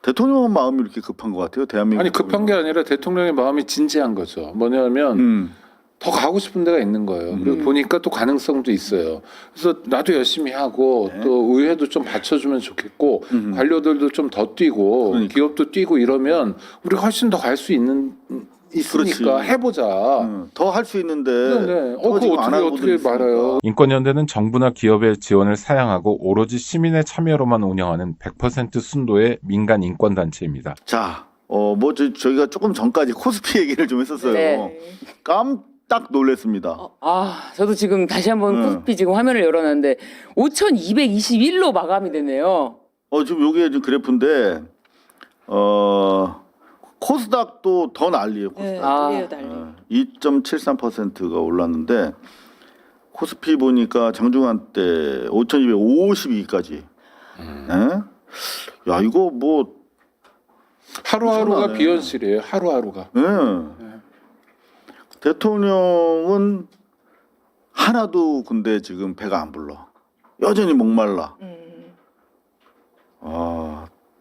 대통령 마음이 이렇게 급한 것 같아요. 대한민국. 아니 급한 게 아니라 대통령의 마음이 진지한 거죠. 뭐냐면 더 가고 싶은 데가 있는 거예요. 그리고 보니까 또 가능성도 있어요. 그래서 나도 열심히 하고 네. 또 의회도 좀 받쳐주면 좋겠고 관료들도 좀 더 뛰고 그러니까. 기업도 뛰고 이러면 우리가 훨씬 더 갈 수 있으니까 그렇지. 해보자. 더 할 수 있는데. 네. 그거 지금 안 하는 어떻게 분들이 있으니까. 말아요? 인권연대는 정부나 기업의 지원을 사양하고 오로지 시민의 참여로만 운영하는 100% 순도의 민간 인권단체입니다. 자, 저희가 조금 전까지 코스피 얘기를 좀 했었어요. 네. 깜짝 놀랐습니다. 저도 지금 다시 한번 코스피 지금 화면을 열어놨는데 5,221로 마감이 되네요. 지금 요게 지금 그래프인데, 코스닥도 더 난리예요. 네, 코스닥. 난리예요. 2.73%가 올랐는데 코스피 보니까 장중한 때 5,252까지. 야, 이거 뭐 하루하루가 엄청나네. 비현실이에요. 하루하루가. 대통령은 하나도 근데 지금 배가 안 불러. 여전히 목말라.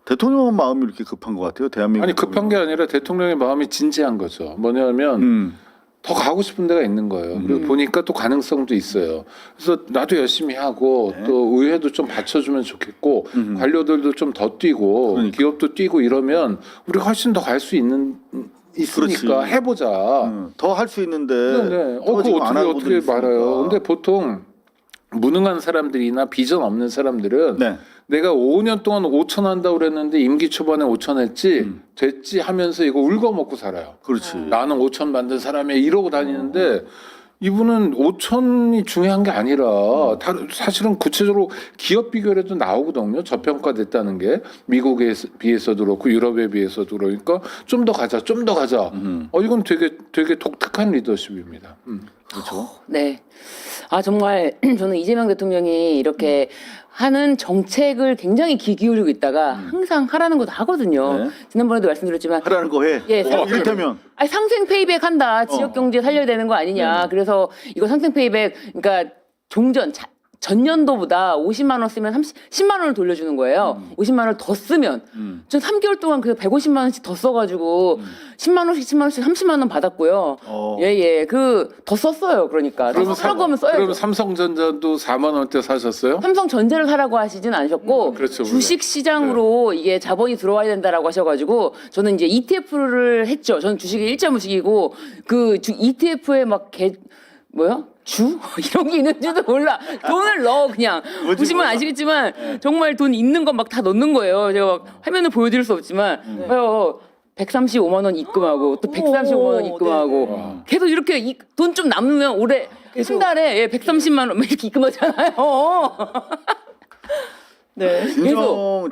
대통령 마음이 이렇게 급한 것 같아요. 대한민국. 아니 급한 게 아니라 대통령의 마음이 진지한 거죠. 뭐냐면 더 가고 싶은 데가 있는 거예요. 그리고 보니까 또 가능성도 있어요. 그래서 나도 열심히 하고 네. 또 의회도 좀 받쳐주면 좋겠고 관료들도 좀 더 뛰고 그러니까. 기업도 뛰고 이러면 우리가 훨씬 더 갈 수 있으니까 그렇지. 해보자. 더 할 수 있는데. 네. 더 그거 지금 안 하는 어떻게 분들이 말아요? 있으니까. 근데 보통 무능한 사람들이나 비전 없는 사람들은 네. 내가 5년 동안 5천 한다고 그랬는데 임기 초반에 5천 했지 됐지 하면서 이거 울거먹고 살아요. 그렇지. 나는 5천 만든 사람이 이러고 다니는데 이분은 5천이 중요한 게 아니라 사실은 구체적으로 기업 비교에도 나오거든요. 저평가됐다는 게 미국에 비해서도 그렇고 유럽에 비해서도 그러니까 좀 더 가자, 좀 더 가자. 이건 되게 독특한 리더십입니다. 그렇죠. 네. 정말 저는 이재명 대통령이 이렇게 하는 정책을 굉장히 귀 기울이고 있다가 항상 하라는 거 다 하거든요. 네. 지난번에도 말씀드렸지만 하라는 거 해. 예, 이를테면 상생 페이백 한다. 지역 경제 살려야 되는 거 아니냐. 네. 그래서 이거 상생 페이백 그러니까 전년도보다 50만 원 쓰면 10만 원을 돌려주는 거예요. 50만 원을 더 쓰면 전 3개월 동안 그 150만 원씩 더 써가지고 10만 원씩 10만 원씩 30만 원 받았고요. 예예, 더 썼어요. 그러니까 그러면 사라고 하면 써야죠. 그러면 삼성전자도 4만 원대 사셨어요? 삼성 전자를 사라고 하시진 않으셨고 그렇죠, 주식 시장으로 이게 자본이 들어와야 된다라고 하셔가지고 저는 이제 ETF를 했죠. 저는 주식이 일자 무식이고 ETF에 주? 이런 게 있는 줄도 몰라. 돈을 넣어 그냥. 보시면 아시겠지만 정말 돈 있는 건 막 다 넣는 거예요. 제가 막 화면을 보여드릴 수 없지만 135만 원 입금하고 또 135만 원 입금하고 계속 이렇게 돈 좀 남으면 올해 한 달에 130만 원 이렇게 입금하잖아요. 네.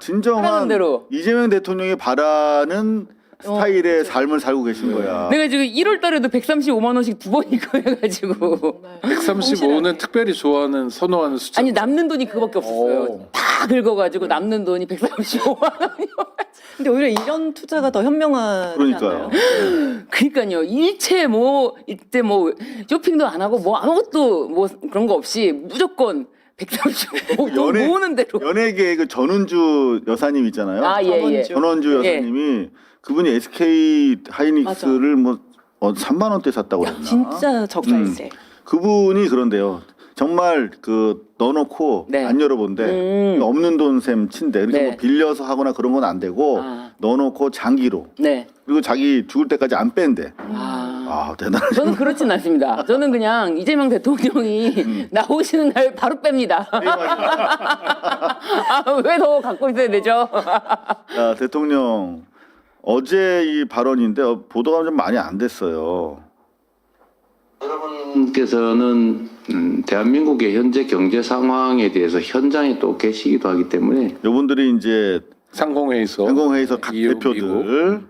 진정한 하라는 대로. 이재명 대통령이 바라는 스타일의 삶을 살고 계신 거야. 내가 지금 1월 달에도 135만 원씩 두 번 입금해가지고 135는 특별히 좋아하는 선호하는 숫자. 아니 남는 돈이 그거밖에 없었어요. 다 긁어가지고 남는 돈이 135만 원이요. 근데 오히려 이런 투자가 더 현명하지 그러니까요. 않나요? 그러니까요. 일체 이때 쇼핑도 안 하고 아무것도 그런 거 없이 무조건 135 모으는 대로. 연예계 그 전은주 여사님 있잖아요. 예. 전원주 여사님이 그분이 SK 하이닉스를 3만 원대 샀다고 그랬나? 진짜 적발세. 그분이 그런데요. 정말 넣어놓고 네. 안 열어본데 없는 돈 셈 친대. 그래서 네. 빌려서 하거나 그런 건 안 되고 넣어놓고 장기로. 네. 그리고 자기 죽을 때까지 안 뺀대. 대단하죠. 저는 그렇진 않습니다. 저는 그냥 이재명 대통령이 나오시는 날 바로 뺍니다. 왜 더 갖고 있어야 되죠? 자, 대통령 어제 이 발언인데 보도가 좀 많이 안 됐어요. 여러분께서는 대한민국의 현재 경제 상황에 대해서 현장에 또 계시기도 하기 때문에 이분들이 이제 상공회의소 각 미국. 대표들,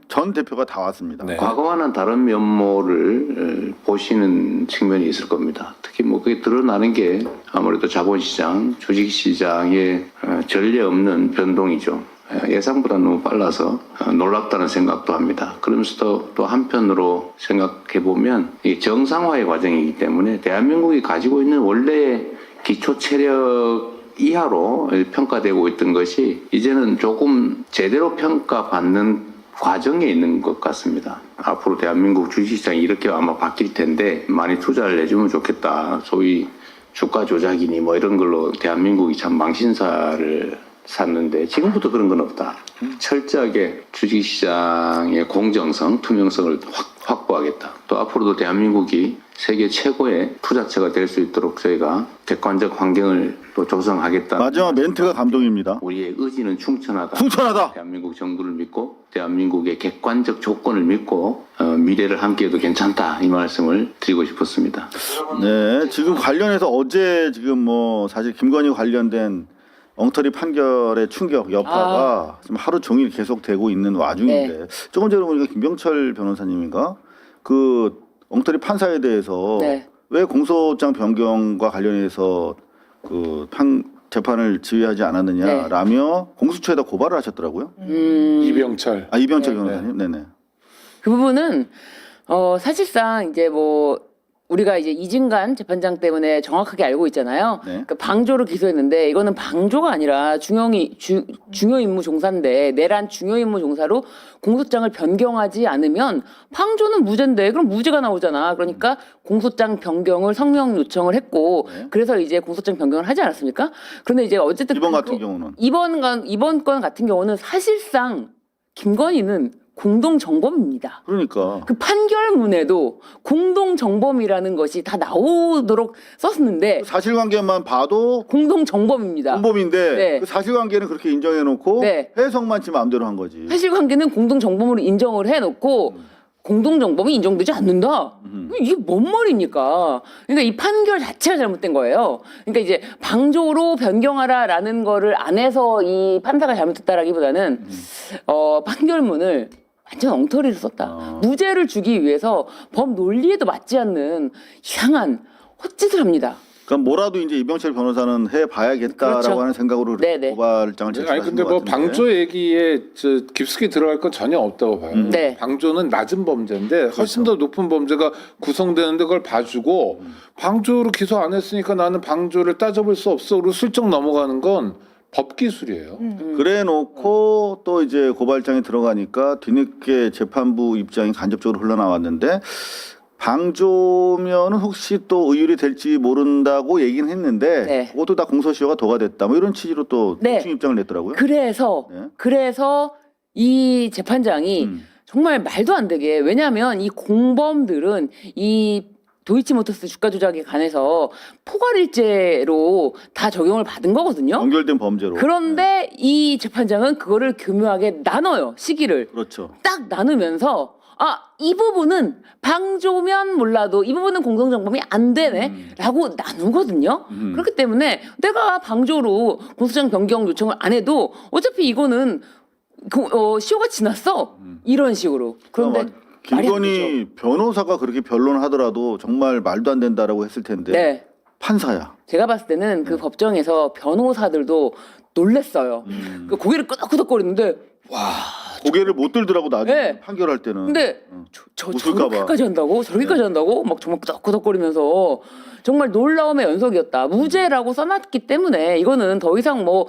전 대표가 다 왔습니다. 네. 과거와는 다른 면모를 보시는 측면이 있을 겁니다. 특히 그게 드러나는 게 아무래도 자본시장, 주식시장의 전례 없는 변동이죠. 예상보다 너무 빨라서 놀랍다는 생각도 합니다. 그러면서도 또 한편으로 생각해 보면 이 정상화의 과정이기 때문에 대한민국이 가지고 있는 원래 기초 체력이 이하로 평가되고 있던 것이 이제는 조금 제대로 평가받는 과정에 있는 것 같습니다. 앞으로 대한민국 주식시장이 이렇게 아마 바뀔 텐데 많이 투자를 해주면 좋겠다. 소위 주가 조작이니 뭐 이런 걸로 대한민국이 참 망신사를 샀는데 지금부터 그런 건 없다. 철저하게 주식시장의 공정성, 투명성을 확보하겠다. 또 앞으로도 대한민국이 세계 최고의 투자처가 될 수 있도록 저희가 객관적 환경을 또 조성하겠다. 마지막 멘트가 감동입니다. 우리의 의지는 충천하다. 충천하다. 대한민국 정부를 믿고 대한민국의 객관적 조건을 믿고 미래를 함께해도 괜찮다 이 말씀을 드리고 싶었습니다. 네, 지금 관련해서 어제 지금 뭐 사실 김건희 관련된 엉터리 판결의 충격 여파가 지금 하루 종일 계속되고 있는 와중인데 조금 전에 보니까 김병철 변호사님인가 그 엉터리 판사에 대해서 왜 공소장 변경과 관련해서 그 재판을 지휘하지 않았느냐라며 공수처에다 고발을 하셨더라고요. 이병철. 이병철 변호사님, 네네. 그 부분은 사실상 이제 뭐 우리가 이제 이진관 재판장 때문에 정확하게 알고 있잖아요. 그러니까 방조를 기소했는데 이거는 방조가 아니라 중요임무 종사인데 내란 중요임무 종사로 공소장을 변경하지 않으면 방조는 무죄인데 그럼 무죄가 나오잖아. 그러니까 공소장 변경을 성명 요청을 했고 그래서 이제 공소장 변경을 하지 않았습니까? 그런데 이제 어쨌든 이번 같은 경우는 이번 건 같은 경우는 사실상 김건희는 공동정범입니다. 그러니까 그 판결문에도 공동정범이라는 것이 다 나오도록 썼는데 사실관계만 봐도 공동정범입니다. 공범인데 그 사실관계는 그렇게 인정해놓고 해석만 지 마음대로 한 거지. 사실관계는 공동정범으로 인정을 해놓고 공동정범이 인정되지 않는다. 이게 뭔 말입니까? 그러니까 이 판결 자체가 잘못된 거예요. 그러니까 이제 방조로 변경하라라는 거를 안 해서 이 판사가 잘못했다라기보다는 판결문을 완전 엉터리로 썼다. 무죄를 주기 위해서 법 논리에도 맞지 않는 이상한 헛짓을 합니다. 그럼 뭐라도 이제 이병철 변호사는 해봐야겠다라고 하는 생각으로 고발장을 제출하신 아니 근데 것 뭐 같은데. 방조 얘기에 깊숙이 들어갈 건 전혀 없다고 봐요. 방조는 낮은 범죄인데 훨씬 더 높은 범죄가 구성되는데 그걸 봐주고 방조로 기소 안 했으니까 나는 방조를 따져볼 수 없어로 슬쩍 넘어가는 건 법기술이에요. 그래놓고 또 이제 고발장에 들어가니까 뒤늦게 재판부 입장이 간접적으로 흘러나왔는데 방조면은 혹시 또 의율이 될지 모른다고 얘기는 했는데 그것도 다 공소시효가 도가 됐다. 뭐 이런 취지로 또 특징 입장을 냈더라고요. 그래서 이 재판장이 정말 말도 안 되게 왜냐하면 이 공범들은 이 도이치모터스 주가 조작에 관해서 포괄일죄로 다 적용을 받은 거거든요. 연결된 범죄로. 그런데 이 재판장은 그거를 교묘하게 나눠요. 시기를. 그렇죠. 딱 나누면서 이 부분은 방조면 몰라도 이 부분은 공동정범이 안 되네 라고 나누거든요. 그렇기 때문에 내가 방조로 공소장 변경 요청을 안 해도 어차피 이거는 시효가 지났어. 이런 식으로. 그런데 김건희 변호사가 그렇게 변론하더라도 정말 말도 안 된다라고 했을 텐데 판사야. 제가 봤을 때는 그 법정에서 변호사들도 놀랬어요. 그 고개를 끄덕끄덕거리는데 고개를 못 들더라고 나중에 판결할 때는. 근데 저렇게까지 한다고? 저렇게까지 한다고? 막 정말 끄덕끄덕거리면서 정말 놀라움의 연속이었다. 무죄라고 써놨기 때문에 이거는 더 이상 뭐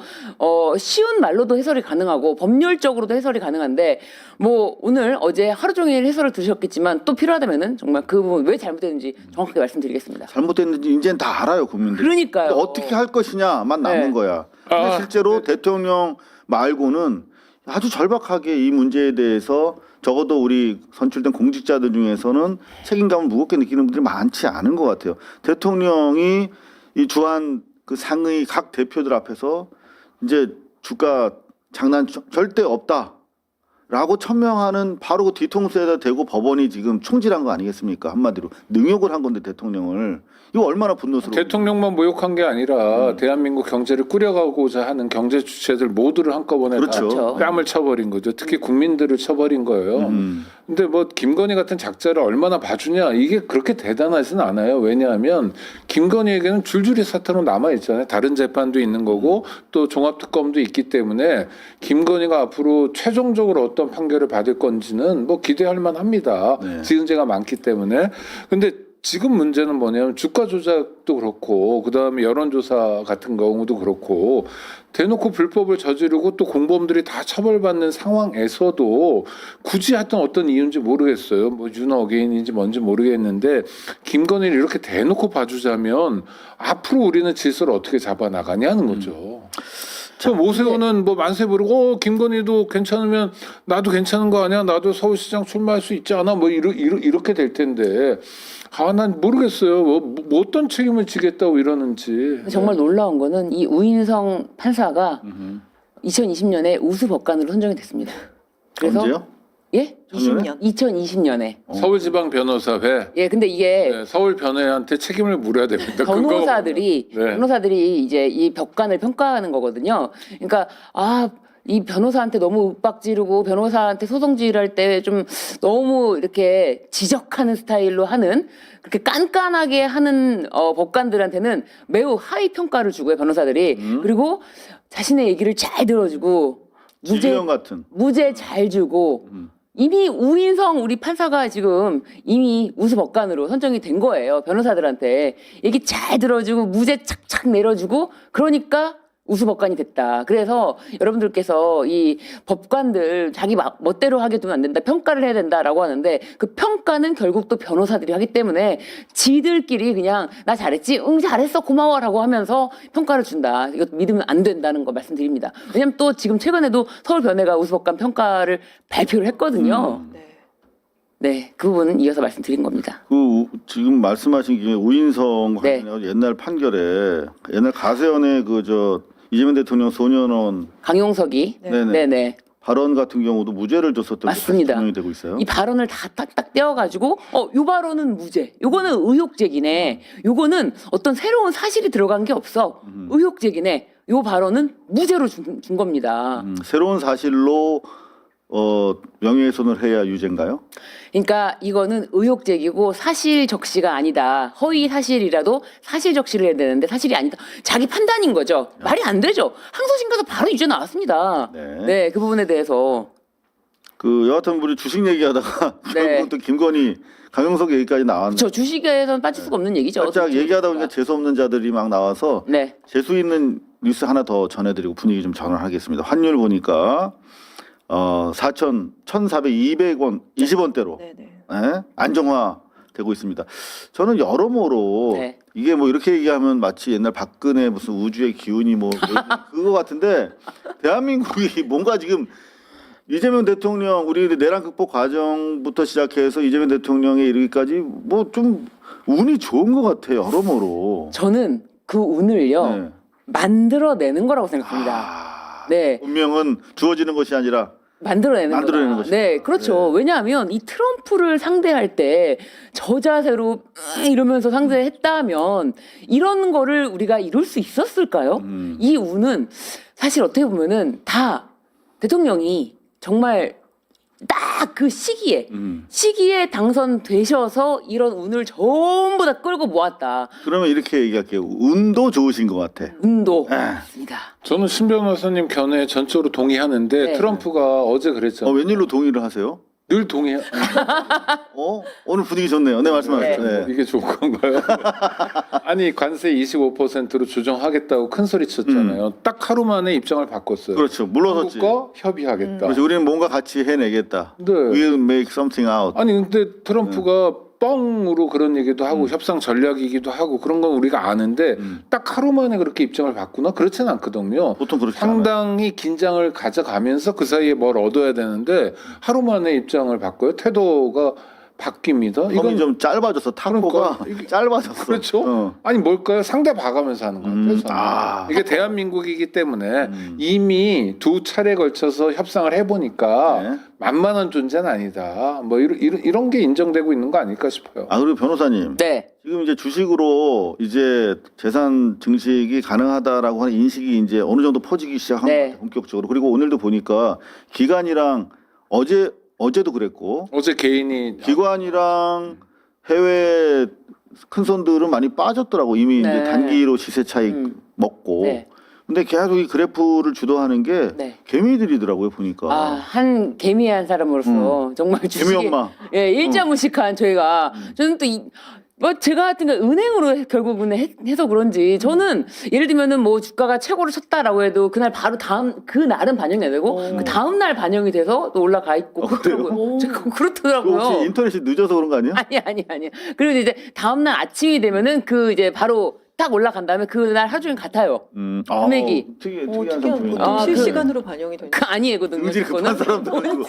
쉬운 말로도 해설이 가능하고 법률적으로도 해설이 가능한데 뭐 오늘 어제 하루 종일 해설을 들으셨겠지만 또 필요하다면은 정말 그 부분 왜 잘못됐는지 정확하게 말씀드리겠습니다. 잘못됐는지 이제는 다 알아요 국민들. 그러니까요. 어떻게 할 것이냐만 남은 거야. 근데 실제로 대통령 말고는 아주 절박하게 이 문제에 대해서 적어도 우리 선출된 공직자들 중에서는 책임감을 무겁게 느끼는 분들이 많지 않은 것 같아요. 대통령이 이 주한 그 상의 각 대표들 앞에서 이제 주가 장난 절대 없다라고 천명하는 바로 그 뒤통수에다 대고 법원이 지금 총질한 거 아니겠습니까? 한마디로 능욕을 한 건데 대통령을. 이거 얼마나 분노스러워. 대통령만 모욕한 게 아니라 대한민국 경제를 꾸려가고자 하는 경제 주체들 모두를 한꺼번에 다 뺨을 쳐버린 거죠. 특히 국민들을 쳐버린 거예요. 근데 뭐 김건희 같은 작자를 얼마나 봐주냐 이게 그렇게 대단하진 않아요. 왜냐하면 김건희에게는 줄줄이 사건은 남아 있잖아요. 다른 재판도 있는 거고 또 종합특검도 있기 때문에 김건희가 앞으로 최종적으로 어떤 판결을 받을 건지는 뭐 기대할 만합니다. 지은죄가 많기 때문에. 근데 지금 문제는 뭐냐면 주가 조작도 그렇고 그다음에 여론조사 같은 경우도 그렇고 대놓고 불법을 저지르고 또 공범들이 다 처벌받는 상황에서도 굳이 하여튼 어떤 이유인지 모르겠어요. 뭐 유너 어게인인지 뭔지 모르겠는데 김건희를 이렇게 대놓고 봐주자면 앞으로 우리는 질서를 어떻게 잡아나가냐는 거죠. 저 오세훈은 뭐 만세 부르고 김건희도 괜찮으면 나도 괜찮은 거 아니야? 나도 서울시장 출마할 수 있지 않아? 뭐 이렇게 될 텐데 난 모르겠어요. 뭐 어떤 책임을 지겠다고 이러는지. 정말 놀라운 거는 이 우인성 판사가 2020년에 우수 법관으로 선정이 됐습니다. 그래서 언제요? 예? 20년. 2020년에. 서울지방변호사회. 예, 근데 이게 네, 서울 변호사한테 책임을 물어야 됩니다. 변호사들이 네. 변호사들이 이제 이 법관을 평가하는 거거든요. 그러니까 이 변호사한테 너무 윽박지르고 변호사한테 소송 지휘할 때 좀 너무 이렇게 지적하는 스타일로 하는 그렇게 깐깐하게 하는 법관들한테는 매우 하위 평가를 주고요, 변호사들이. 그리고 자신의 얘기를 잘 들어주고 지지형 같은. 무죄 잘 주고 이미 우인성 우리 판사가 지금 이미 우수 법관으로 선정이 된 거예요. 변호사들한테 얘기 잘 들어주고 무죄 착착 내려주고 그러니까 우수 법관이 됐다. 그래서 여러분들께서 이 법관들 자기 멋대로 하게 두면 안 된다. 평가를 해야 된다라고 하는데 그 평가는 결국 또 변호사들이 하기 때문에 지들끼리 그냥 나 잘했지? 응 잘했어 고마워라고 하면서 평가를 준다. 이거 믿으면 안 된다는 거 말씀드립니다. 왜냐면 또 지금 최근에도 서울변회가 우수 법관 평가를 발표를 했거든요. 네, 그 부분은 이어서 말씀드린 겁니다. 지금 말씀하신 게 우인성 네. 관련해서 옛날 판결에 옛날 가세연의 이재명 대통령 소년원 강용석이 네네. 발언 같은 경우도 무죄를 줬었던 게 맞습니다. 증명이 되고 있어요. 이 발언을 다 딱딱 떼어가지고 요 발언은 무죄, 요거는 의혹 제기네, 요거는 어떤 새로운 사실이 들어간 게 없어, 의혹 제기네, 요 발언은 무죄로 준 겁니다. 새로운 사실로 명예훼손을 해야 유죄인가요? 그러니까 이거는 의혹 제기고 사실 적시가 아니다. 허위 사실이라도 사실 적시를 해야 되는데 사실이 아니다. 자기 판단인 거죠. 말이 안 되죠. 항소심 가서 바로 유죄 나왔습니다. 네, 그 부분에 대해서. 여하튼 우리 주식 얘기하다가 네. 결국 또 김건희, 강용석 얘기까지 나왔는데 저 주식에서는 빠질 수가 없는 얘기죠. 살짝 얘기하다 보니까 재수 없는 자들이 막 나와서 네. 재수 있는 뉴스 하나 더 전해드리고 분위기 좀 전환하겠습니다. 환율 보니까 1,400원, 20원대로 네네. 안정화되고 있습니다. 저는 여러모로 네. 이게 뭐 이렇게 얘기하면 마치 옛날 박근혜 무슨 우주의 기운이 뭐 그거 같은데 대한민국이 뭔가 지금 이재명 대통령 우리 내란 극복 과정부터 시작해서 이재명 대통령에 이르기까지 뭐 좀 운이 좋은 것 같아요. 여러모로. 저는 그 운을요 네. 만들어내는 거라고 생각합니다. 네. 운명은 주어지는 것이 아니라 만들어내는 거다. 것이다. 네, 그렇죠. 네. 왜냐하면 이 트럼프를 상대할 때 저 자세로 이러면서 상대했다면 이런 거를 우리가 이룰 수 있었을까요? 이 운은 사실 어떻게 보면은 다 대통령이 정말 딱 그 시기에 당선되셔서 이런 운을 전부 다 끌고 모았다. 그러면 이렇게 얘기할게요. 운도 좋으신 것 같아. 운도 있습니다. 저는 신 변호사님 견해에 전적으로 동의하는데 네. 트럼프가 어제 그랬잖아요. 웬일로 동의를 하세요? 늘 동의. 오늘 분위기 좋네요. 네, 말씀하세요. 네. 이게 좋은 건가요? 아니 관세 25%로 조정하겠다고 큰 소리 쳤잖아요. 딱 하루 만에 입장을 바꿨어요. 그렇죠. 물러섰지. 한국과 협의하겠다. 그렇죠. 우리는 뭔가 같이 해내겠다. 네. We'll make something out. 아니 근데 트럼프가 뻥으로 그런 얘기도 하고 협상 전략이기도 하고 그런 건 우리가 아는데 딱 하루 만에 그렇게 입장을 바꾸나? 그렇지는 않거든요. 보통 그렇지 않아요. 상당히 긴장을 가져가면서 그 사이에 뭘 얻어야 되는데 하루 만에 입장을 바꿔요. 태도가 바뀝니다. 이건 좀 짧아졌어. 탁구가 그러니까 이게- 짧아졌어. 그렇죠. 아니 뭘까요? 상대 봐가면서 하는 거예요. 그래서 이게 대한민국이기 때문에 이미 두 차례 걸쳐서 협상을 해보니까 네. 만만한 존재는 아니다. 뭐 이런 게 인정되고 있는 거 아닐까 싶어요. 그리고 변호사님. 네. 지금 이제 주식으로 이제 재산 증식이 가능하다라고 하는 인식이 이제 어느 정도 퍼지기 시작한 것 같아요. 본격적으로. 그리고 오늘도 보니까 기관이랑 어제도 그랬고 어제 개인이 기관이랑 해외 큰 손들은 많이 빠졌더라고. 이미 이제 네. 단기로 시세 차익 먹고. 네. 근데 계속 이 그래프를 주도하는 게 네. 개미들이더라고요. 보니까. 한 개미의 한 사람으로서 정말 주식에 개미 엄마. 예, 일자무식한 저희가 저는 또 뭐 제가 하여튼 은행으로 결국은 해서 그런지 저는 예를 들면은 뭐 주가가 최고를 쳤다라고 해도 그날 바로 그날은 반영이 안 되고 그 다음 날 반영이 돼서 또 올라가 있고 그렇더라고요. 제가 그렇더라고요. 혹시 인터넷이 늦어서 그런 거 아니야? 아니. 그리고 이제 다음 날 아침이 되면은 그 이제 바로 딱 올라간 다음에 그날 하루 종일 같아요. 금액이. 특이한 특이한 상품이네. 것도 아, 실시간으로 반영이 되는. 그 아니거든요. 의지 급한 사람들은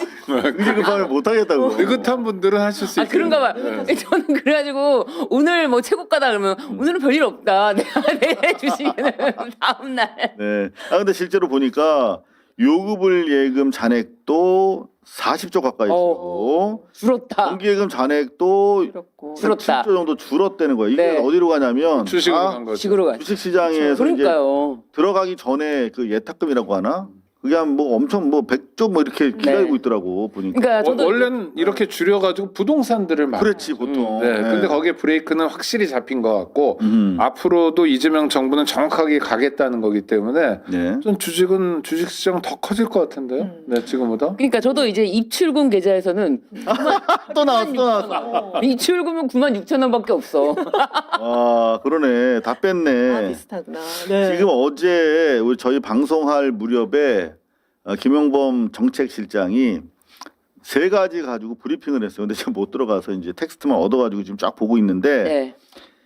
의지 급하면 못 하겠다고. 느긋한 분들은 하실 수 아 있어요. 그런가 봐요. 저는 그래가지고 오늘 뭐 최고가다 그러면 오늘은 별일 없다. 내가 내 주식에는 다음 날. 네. 아 근데 실제로 보니까 요금을 예금 잔액도 40조 가까이 줄고 줄었다. 정기예금 잔액도 그렇고. 줄었다. 7조 정도 줄었다는 거예요. 이게 네. 어디로 가냐면 주식으로 다 간 거죠. 식으로 가. 주식 시장에서 이제 그러니까요. 들어가기 전에 그 예탁금이라고 하나? 그게 한 뭐 엄청 뭐 100조 뭐 이렇게 기다리고 있더라고 보니까. 그러니까 저도 원래는 이렇게 줄여가지고 부동산들을 막. 그렇지 보통. 네. 근데 거기에 브레이크는 확실히 잡힌 것 같고 음. 앞으로도 이재명 정부는 정확하게 가겠다는 거기 때문에 네. 전 주식시장 더 커질 것 같은데요. 네, 지금보다. 그러니까 저도 이제 입출금 계좌에서는 또 나왔어. 입출금은 96,000원밖에 없어. 아 그러네. 다 아, 뺐네. 비슷하구나. 네. 지금 어제 우리 저희 방송할 무렵에 김용범 정책실장이 세 가지 가지고 브리핑을 했어요. 근데 제가 못 들어가서 이제 텍스트만 얻어가지고 지금 쫙 보고 있는데 네.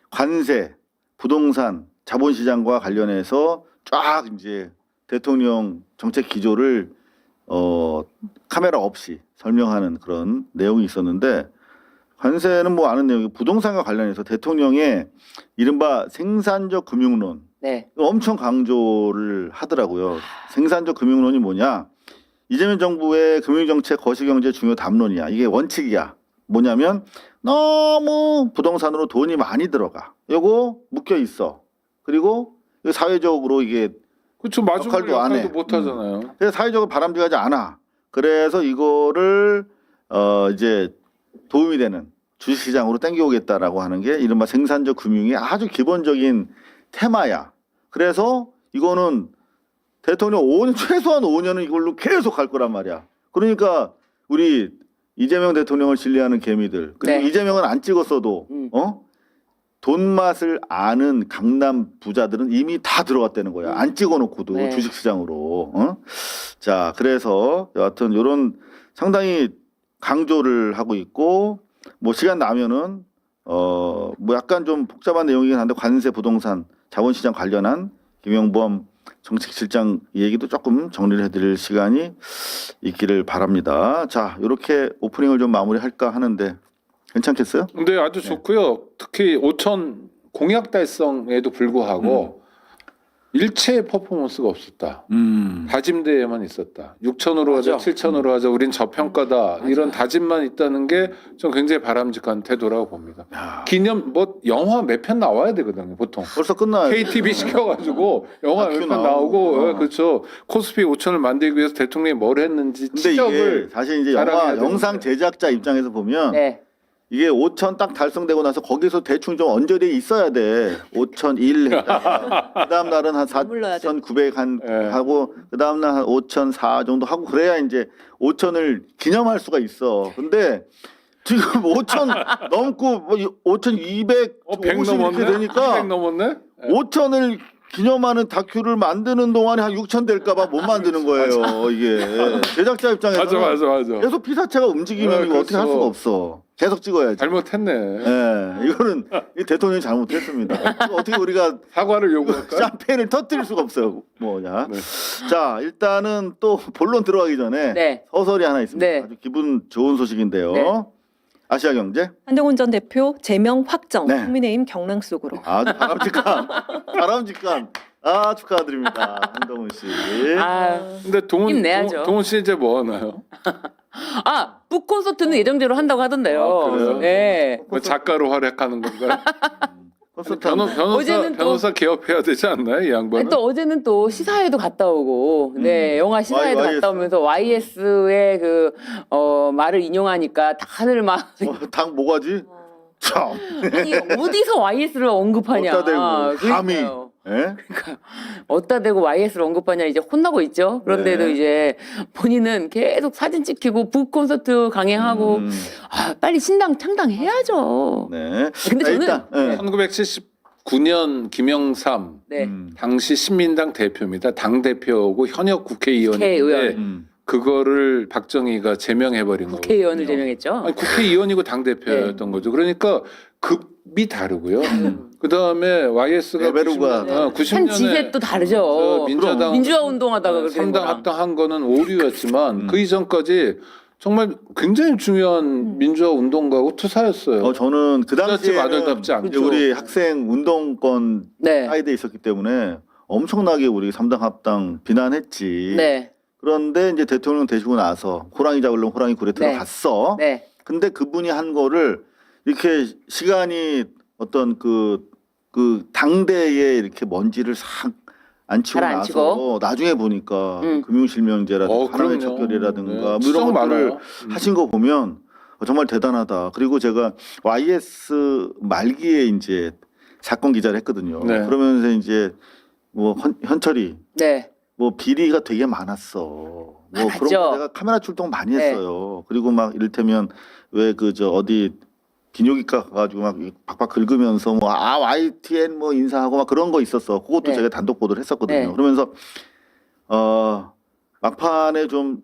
관세, 부동산, 자본시장과 관련해서 쫙 이제 대통령 정책 기조를 카메라 없이 설명하는 그런 내용이 있었는데 관세는 뭐 아는 내용이 부동산과 관련해서 대통령의 이른바 생산적 금융론 네. 엄청 강조를 하더라고요. 생산적 금융론이 뭐냐? 이재명 정부의 금융정책 거시경제 중요 담론이야. 이게 원칙이야. 뭐냐면 너무 부동산으로 돈이 많이 들어가. 요거 묶여 있어. 그리고 사회적으로 이게 그렇죠. 마중물 역할도 안 해. 역할도 못 하잖아요. 그래서 사회적으로 바람직하지 않아. 그래서 이거를 이제 도움이 되는 주식시장으로 땡겨오겠다라고 하는 게 이른바 생산적 금융의 아주 기본적인 테마야. 그래서 이거는 대통령 5년 최소한 5년은 이걸로 계속 갈 거란 말이야. 그러니까 우리 이재명 대통령을 신뢰하는 개미들 그리고 네. 이재명은 안 찍었어도 돈 맛을 아는 강남 부자들은 이미 다 들어갔다는 거야. 안 찍어놓고도 네. 주식시장으로. 자 그래서 여하튼 이런 상당히 강조를 하고 있고 뭐 시간 나면은 뭐 약간 좀 복잡한 내용이긴 한데 관세 부동산 자본시장 관련한 김용범 정책실장 얘기도 조금 정리를 해드릴 시간이 있기를 바랍니다. 자, 이렇게 오프닝을 좀 마무리할까 하는데 괜찮겠어요? 근데 아주 좋고요. 특히 5천 공약 달성에도 불구하고 일체의 퍼포먼스가 없었다. 다짐대에만 있었다. 6천으로 하자, 7천으로 하자. 우린 저평가다. 이런 다짐만 있다는 게 좀 굉장히 바람직한 태도라고 봅니다. 기념 뭐 영화 몇 편 나와야 되거든요. 보통. 벌써 끝나요. KTV 시켜가지고 영화 몇 편 다큐 나오고 나오고. 그렇죠. 코스피 5천을 만들기 위해서 대통령이 뭘 했는지 근데 지적을 이게 사실 이제 자랑해야 영화 되는데. 영상 제작자 입장에서 보면 네. 이게 5천 딱 달성되고 나서 거기서 대충 좀 언저리에 있어야 돼. 5,001 했다. 그다음 날은 한 머물러야 돼. 4,900 예. 하고 그다음 날 한 5,004 정도 하고 그래야 이제 5,000을 기념할 수가 있어. 근데 지금 5,000 넘고 뭐 5,200 100 50 이렇게 넘었네. 되니까 100 넘었네. 5,000을 기념하는 다큐를 만드는 동안에 한 6,000 될까봐 못 만드는 거예요. 이게 제작자 입장에서 맞아. 계속 피사체가 움직이면 이거 어떻게 할 그렇죠. 수가 없어. 계속 찍어야지. 잘못했네. 예, 이거는 이 대통령이 잘못했습니다. 어떻게 우리가 사과를 요구할까? 샴페인을 터뜨릴 수가 없어요. 뭐냐. 네. 자, 일단은 또 본론 들어가기 전에 네. 서설이 하나 있습니다. 네. 아주 기분 좋은 소식인데요. 네. 아시아경제 한동훈 전 대표 제명 확정. 네. 국민의힘 경랑 속으로. 아주 바람직한 축하드립니다. 한동훈 씨. 아, 근데 힘내야죠. 동훈 씨 이제 뭐 하나요? 북 콘서트는 예정대로 한다고 하던데요. 아, 그래요? 네. 뭐 작가로 활약하는 건가요? 콘서트 어제는 또- 변호사 개업해야 되지 않나요, 이 양반은? 또 어제는 또 시사회도 갔다 오고, 네, 영화 시사회도 YS. 갔다 오면서 YS의 그 말을 인용하니까 다들 막 당 뭐가지? 참. 아니, 어디서 YS를 언급하냐. 어디다 대고 감히. 그러니까요. 예? 어디다 대고 YS를 언급하냐 이제 혼나고 있죠. 그런데도 네. 이제 본인은 계속 사진 찍히고 북 콘서트 강행하고 빨리 신당 창당해야죠. 네. 근데 자, 저는 일단 예. 1979년 김영삼 네. 당시 신민당 대표입니다. 당 대표고 현역 국회의원인데 국회의원. 그거를 박정희가 제명해버린 거예요. 국회의원을 제명했죠. 아니, 국회의원이고 당 대표였던 거죠. 그러니까 급이 다르고요. 그 다음에 YS가 레베루가 한 90년에 지세 또 다르죠. 민주당 민주화 운동하다가 그렇게 된 3당 거랑. 합당한 거는 오류였지만 그 이전까지 정말 굉장히 중요한 민주화 운동가고 투사였어요. 저는 그 부잣집 당시에 아들답지 않죠. 우리 학생 운동권 네. 사이드에 있었기 때문에 엄청나게 우리 3당 합당 비난했지. 네. 그런데 이제 대통령 되시고 나서 호랑이 잡으려면 호랑이 굴에 네. 들어갔어. 네. 근데 그분이 한 거를 이렇게 시간이 어떤 그 당대에 이렇게 먼지를 싹 안 치고 잘안 나서 치고. 나중에 보니까 음. 금융실명제라든가 하나의 그럼요. 척결이라든가 네, 뭐 이런 추석 것들을 많아요. 하신 거 보면 정말 대단하다. 그리고 제가 YS 말기에 이제 사건 기자를 했거든요. 네. 그러면서 이제 뭐 현철이 네. 뭐 비리가 되게 많았어. 뭐 그런 많았죠. 거 내가 카메라 출동 많이 네. 했어요. 그리고 막 이를테면 왜 그 저 어디 비뇨기과 가가지고 막 박박 긁으면서 뭐 YTN 뭐 인사하고 막 그런 거 있었어. 그것도 네. 제가 단독 보도를 했었거든요. 네. 그러면서 막판에 좀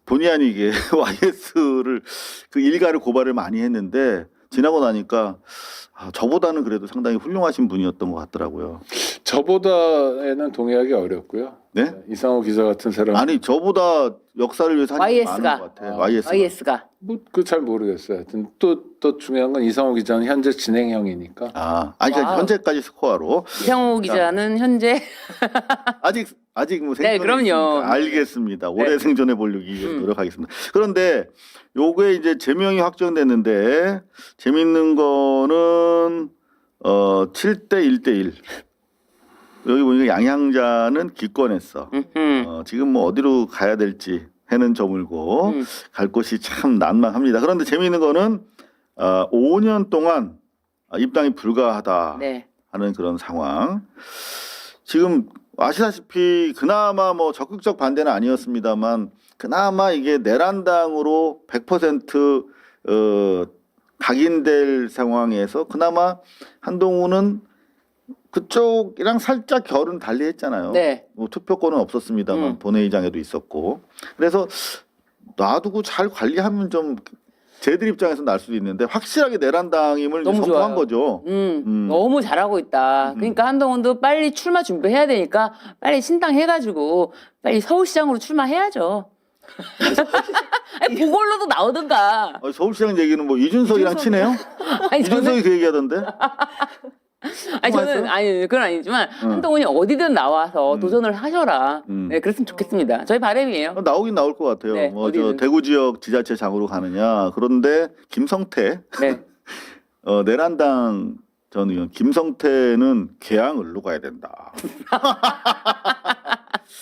본의 아니게 YS를 그 일가를 고발을 많이 했는데 지나고 나니까 저보다는 그래도 상당히 훌륭하신 분이었던 것 같더라고요. 저보다에는 동의하기 어렵고요. 네? 이상호 기자 같은 사람 아니 저보다 역사를 위해서 하는 게 많은 것 같아요. YS가. 그 잘 모르겠어요. 하여튼 또 중요한 건 이상호 기자는 현재 진행형이니까. 아니 와우. 현재까지 스코어로 이상호 기자는 현재 아직 뭐 네, 생존이 그럼요. 있으니까. 알겠습니다. 오래 네. 생존해 보려기 위해 노력하겠습니다. 그런데 요게 이제 제명이 확정됐는데 재밌는 거는 7대 1대1 여기 보니까 양향자는 기권했어. 지금 뭐 어디로 가야 될지 해는 저물고 갈 곳이 참 난망합니다. 그런데 재미있는 거는 5년 동안 입당이 불가하다 네. 하는 그런 상황. 지금 아시다시피 그나마 뭐 적극적 반대는 아니었습니다만 그나마 이게 내란당으로 100% 각인될 상황에서 그나마 한동훈은 그쪽이랑 살짝 결은 달리했잖아요. 네. 뭐 투표권은 없었습니다만 본회의장에도 있었고 그래서 놔두고 잘 관리하면 좀 쟤들 입장에서 날 수도 있는데 확실하게 내란당임을 너무 선포한 좋아요. 거죠. 너무 잘하고 있다. 그러니까 한동훈도 빨리 출마 준비해야 되니까 빨리 신당 해가지고 빨리 서울시장으로 출마해야죠. 아니, 그걸로도 나오든가. 서울시장 얘기는 뭐 이준석이랑 친해요? 아니 이준석이 그 얘기하던데? 저는 아니 그건 아니지만 한동훈이 어디든 나와서 도전을 하셔라. 네, 그랬으면 좋겠습니다. 저희 바람이에요. 나오긴 나올 것 같아요. 네, 뭐 저 어디든. 대구 지역 지자체장으로 가느냐. 그런데 김성태 네. 내란당 전 의원 김성태는 개항을로 가야 된다.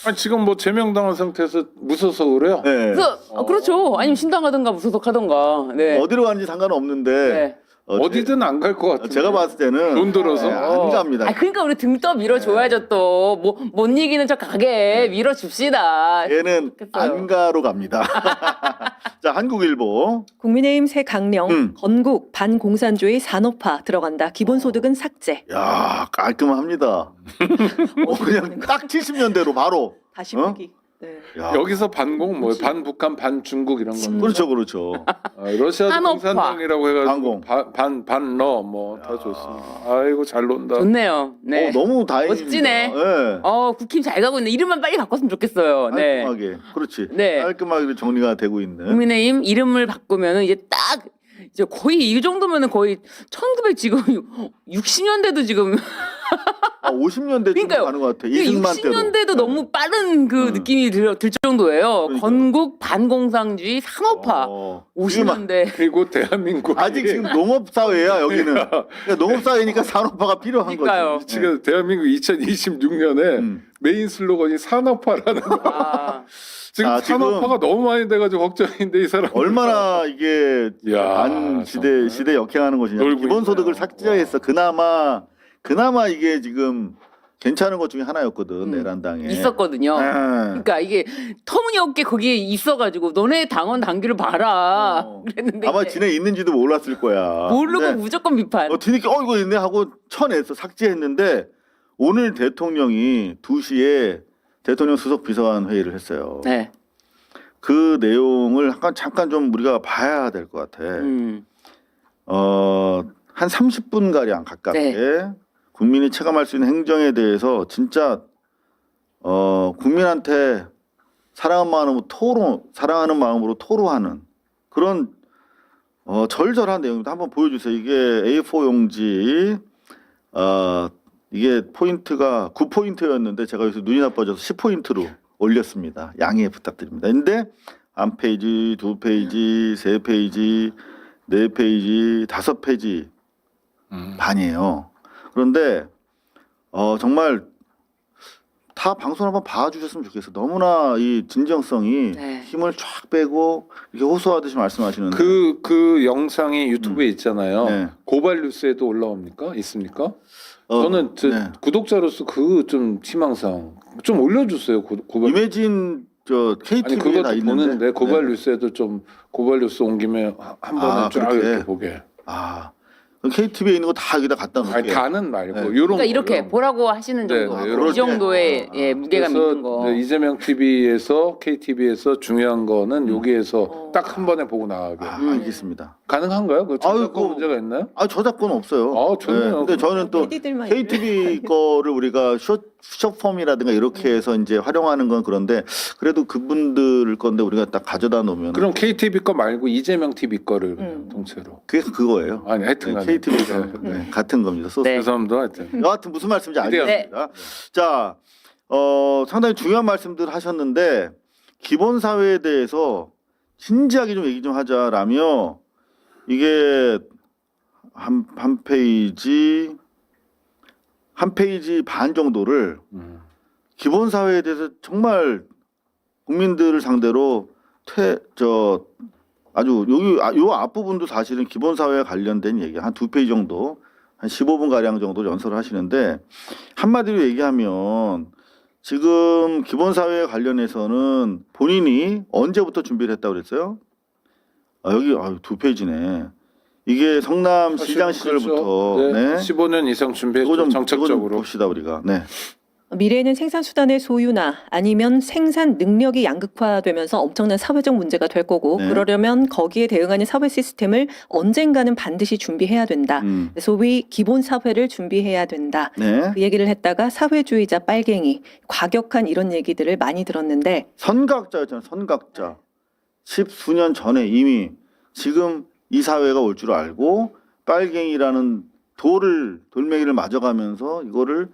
아니, 지금 뭐 제명당한 상태에서 무서워서 그래요. 네. 그래서 그렇죠. 아니면 신당하든가 무소속하든가. 네. 어디로 가는지 상관없는데 네. 어디든 안 갈 것 같아요. 제가 봤을 때는 돈 들어서? 안 갑니다. 아 그러니까 우리 등 떠 밀어줘야죠 또. 못 이기는 척 가게 밀어줍시다. 얘는 좋겠어요. 안가로 갑니다. 자, 한국일보. 국민의힘 새 강령 음. 건국 반공산주의 산업화 들어간다. 기본소득은 삭제. 야, 깔끔합니다. 그냥 딱 70년대로 바로. 다시 어? 보기. 네. 야, 여기서 반공 뭐 반북한 반중국 이런 건 그렇죠, 그렇죠. 러시아 한옥화. 공산당이라고 해가지고 반공. 반러 뭐 다 좋습니다. 아이고 잘 논다. 좋네요. 네. 너무 다행입니다. 멋지네. 네. 국힘 잘 가고 있네. 이름만 빨리 바꿨으면 좋겠어요. 네. 깔끔하게. 그렇지. 네. 깔끔하게 정리가 되고 있는. 국민의힘 이름을 바꾸면은 이제 딱 이제 거의 이 정도면은 거의 1900 지금 60년대도 지금 50년대쯤 그러니까요. 가는 것 같아. 이승만 때로. 60년대도 너무 빠른 그 느낌이 들 정도예요. 그러니까. 건국 반공상주의 산업화. 지금 50년대. 그리고 대한민국 아직 지금 농업 사회야 여기는. 그러니까 농업 사회니까 산업화가 필요한 그러니까요. 거지. 지금 대한민국 2026년에 메인 슬로건이 산업화라는 거. 아, 지금 지금 산업화가 너무 많이 돼가지고 걱정인데 이 사람 얼마나 이게 야, 반 정말. 시대 역행하는 것이냐. 놀고 기본소득을 있네요. 삭제해서 그나마 그나마 이게 지금 괜찮은 것 중에 하나였거든 내란당에 있었거든요. 예. 그러니까 이게 터무니없게 거기에 있어가지고 너네 당원 당규를 봐라. 그랬는데 아마 이제 지네 있는지도 몰랐을 거야. 모르고 근데 무조건 비판. 뒤늦게 이거 있네 하고 쳐냈어. 삭제했는데 오늘 대통령이 2시에 대통령 수석 비서관 회의를 했어요. 네. 그 내용을 잠깐 좀 우리가 봐야 될 것 같아. 한 30분 가량 가깝게 네. 국민이 체감할 수 있는 행정에 대해서 진짜 국민한테 사랑하는 마음으로 토로하는 그런 절절한 내용입니다. 한번 보여주세요. 이게 A4 용지 이게 포인트가 9포인트였는데 제가 여기서 눈이 나빠져서 10포인트로 올렸습니다. 양해 부탁드립니다. 근데 한 페이지, 2페이지, 3페이지, 4페이지, 5페이지 반이에요. 그런데 정말 다 방송 한번 봐주셨으면 좋겠어요. 너무나 이 진정성이 네. 힘을 쫙 빼고 이렇게 호소하듯이 말씀하시는데 그 영상이 유튜브에 있잖아요. 네. 고발 뉴스에도 올라옵니까? 있습니까? 저는 네. 구독자로서 그 좀 희망사항 좀 올려주세요. 고발. 이매진 저 아니 KTV에 다 그것도 있는데 보는데 고발 네. 뉴스에도 좀 고발 뉴스 온 김에 한 번에 쫙 그렇게? 이렇게 보게. KTV에 있는 거 다 여기다 갖다 아니 놓을게요. 다는 말고 네. 요런 그러니까 거, 이렇게 요런 거. 보라고 하시는 네, 정도. 네, 이 요렇게. 정도의 예, 무게감 그래서 있는 거. 네, 이재명 TV에서 KTV에서 중요한 거는 여기에서 딱 한 번에 보고 나가게. 알겠습니다. 가능한가요? 그 아유, 저작권 그거- 문제가 있나요? 저작권 없어요. 아, 좋네요. 근데 저는 또 PD들만 KTV 거를 우리가 숏폼이라든가 이렇게 해서 이제 활용하는 건 그런데 그래도 그분들 건데 우리가 딱 가져다 놓으면 그럼 KTV 거 말고 이재명 TV 거를 그냥 통째로. 그게 그거예요. 아니 하여튼간에. KTV에서 네. 같은 겁니다. 소스. 네. 죄송합니다. 하여튼. 여하튼 무슨 말씀인지 네. 알겠습니다. 자, 상당히 중요한 말씀들 하셨는데 기본 사회에 대해서 진지하게 좀 얘기 좀 하자라며 이게 한 페이지 반 정도를 기본 사회에 대해서 정말 국민들을 상대로 아주 요 앞부분도 사실은 기본 사회와 관련된 얘기 한 2페이지 정도 한 15분 가량 정도 연설을 하시는데 한마디로 얘기하면 지금 기본 사회에 관련해서는 본인이 언제부터 준비를 했다고 그랬어요? 여기 2페이지네. 이게 성남 시장 시절부터 그렇죠. 네. 네. 15년 이상 이거 준비했죠. 좀 정책적으로. 봅시다 우리가. 네. 미래에는 생산수단의 소유나 아니면 생산 능력이 양극화되면서 엄청난 사회적 문제가 될 거고 네. 그러려면 거기에 대응하는 사회 시스템을 언젠가는 반드시 준비해야 된다. 소위 기본 사회를 준비해야 된다. 네. 그 얘기를 했다가 사회주의자 빨갱이, 과격한 이런 얘기들을 많이 들었는데 선각자였잖아요. 선각자. 10수년 전에 이미 지금 이 사회가 올 줄 알고 빨갱이라는 돌멩이를 맞아가면서 이거를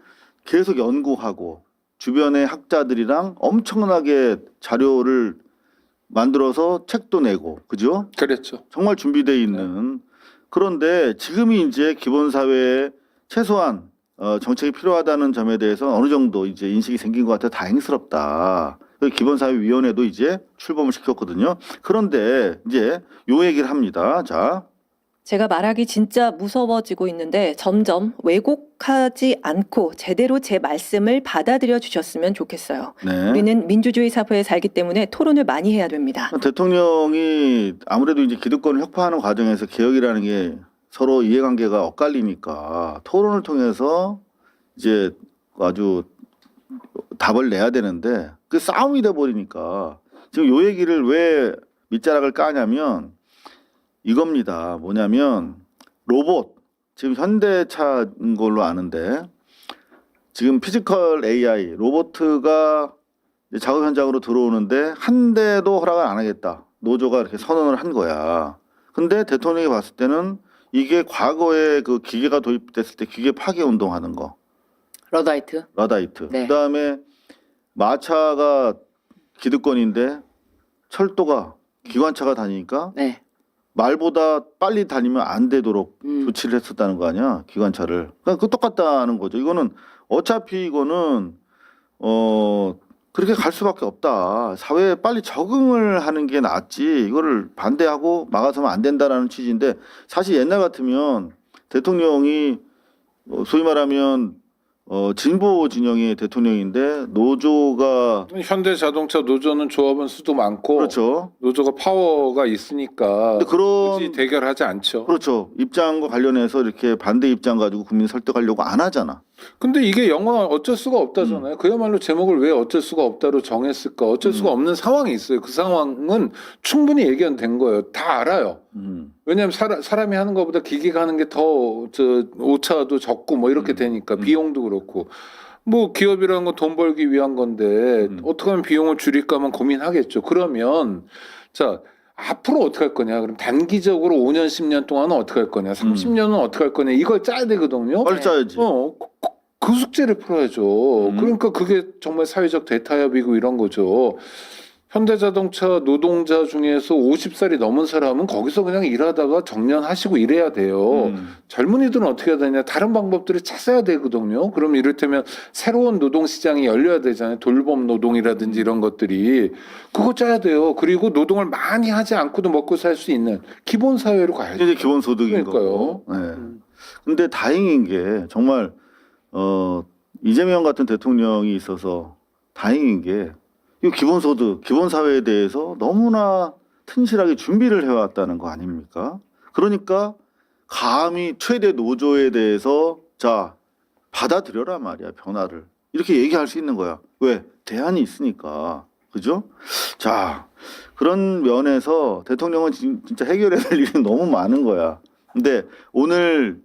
계속 연구하고 주변의 학자들이랑 엄청나게 자료를 만들어서 책도 내고 그죠? 그랬죠. 정말 준비되어 있는 그런데 지금이 이제 기본 사회에 최소한 정책이 필요하다는 점에 대해서 어느 정도 이제 인식이 생긴 것 같아 다행스럽다. 기본사회위원회도 이제 출범을 시켰거든요. 그런데 이제 요 얘기를 합니다. 자, 제가 말하기 진짜 무서워지고 있는데 점점 왜곡하지 않고 제대로 제 말씀을 받아들여 주셨으면 좋겠어요. 네. 우리는 민주주의 사회에 살기 때문에 토론을 많이 해야 됩니다. 대통령이 아무래도 이제 기득권을 혁파하는 과정에서 개혁이라는 게 서로 이해관계가 엇갈리니까 토론을 통해서 이제 아주 답을 내야 되는데 그 싸움이 돼 버리니까 지금 요 얘기를 왜 밑자락을 까냐면 이겁니다. 뭐냐면 로봇 지금 현대차인 걸로 아는데 지금 피지컬 AI 로봇가 이제 작업 현장으로 들어오는데 한 대도 허락을 안 하겠다. 노조가 이렇게 선언을 한 거야. 근데 대통령이 봤을 때는 이게 과거에 그 기계가 도입됐을 때 기계 파괴 운동하는 거. 러다이트. 라다이트. 네. 그다음에 마차가 기득권인데 철도가 기관차가 다니니까 네. 말보다 빨리 다니면 안 되도록 음. 조치를 했었다는 거 아니야 기관차를. 그러니까 그 똑같다는 거죠. 이거는 어차피 이거는 그렇게 갈 수밖에 없다. 사회에 빨리 적응을 하는 게 낫지. 이거를 반대하고 막아서면 안 된다라는 취지인데 사실 옛날 같으면 대통령이 소위 말하면 진보 진영의 대통령인데 노조가 현대자동차 노조는 조합원 수도 많고 그렇죠. 노조가 파워가 있으니까 근데 그런 굳이 대결하지 않죠. 그렇죠. 입장과 관련해서 이렇게 반대 입장 가지고 국민 설득하려고 안 하잖아. 근데 이게 영화 어쩔 수가 없다잖아요. 그야말로 제목을 왜 어쩔 수가 없다로 정했을까? 어쩔 수가 없는 상황이 있어요. 그 상황은 충분히 예견된 거예요. 다 알아요. 왜냐하면 사람이 하는 것보다 기계가 하는 게 더 오차도 적고 뭐 이렇게 되니까 비용도 그렇고 뭐 기업이라는 건 돈 벌기 위한 건데 어떻게 하면 비용을 줄일까만 고민하겠죠. 그러면 자 앞으로 어떻게 할 거냐? 그럼 단기적으로 5년, 10년 동안은 어떻게 할 거냐? 30년은 어떻게 할 거냐? 이걸 짜야 되거든요. 빨리 짜야지. 그 숙제를 풀어야죠. 그러니까 그게 정말 사회적 대타협이고 이런 거죠. 현대자동차 노동자 중에서 50살이 넘은 사람은 거기서 그냥 일하다가 정년하시고 이래야 돼요. 젊은이들은 어떻게 해야 되냐? 다른 방법들을 찾아야 되거든요. 그럼 이를테면 새로운 노동시장이 열려야 되잖아요. 돌봄 노동이라든지 이런 것들이. 그거 짜야 돼요. 그리고 노동을 많이 하지 않고도 먹고 살 수 있는 기본 사회로 가야죠. 이게 기본 소득인 그러니까요. 거고. 네. 근데 다행인 게 정말 이재명 같은 대통령이 있어서 다행인 게 이 기본소득, 기본사회에 대해서 너무나 튼실하게 준비를 해왔다는 거 아닙니까? 그러니까 감히 최대 노조에 대해서 자 받아들여라 말이야 변화를 이렇게 얘기할 수 있는 거야. 왜? 대안이 있으니까. 그죠? 자 그런 면에서 대통령은 진짜 해결해야 될 일이 너무 많은 거야. 근데 오늘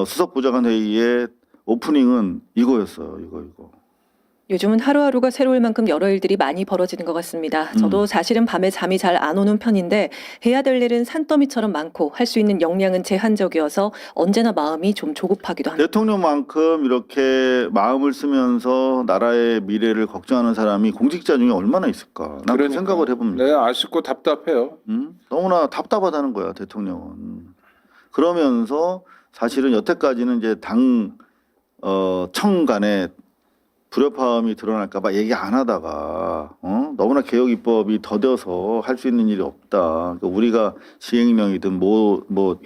수석보좌관 회의의 오프닝은 이거였어요. 이거. 요즘은 하루하루가 새로울 만큼 여러 일들이 많이 벌어지는 것 같습니다. 저도 사실은 밤에 잠이 잘 안 오는 편인데 해야 될 일은 산더미처럼 많고 할 수 있는 역량은 제한적이어서 언제나 마음이 좀 조급하기도 합니다. 대통령만큼 이렇게 마음을 쓰면서 나라의 미래를 걱정하는 사람이 공직자 중에 얼마나 있을까? 난 그 생각을 해봅니다. 네, 아쉽고 답답해요. 너무나 답답하다는 거야 대통령은. 그러면서 사실은 여태까지는 이제 당 청 간에 불협화음이 드러날까봐 얘기 안 하다가 너무나 개혁 입법이 더뎌서 할 수 있는 일이 없다. 그러니까 우리가 시행령이든 뭐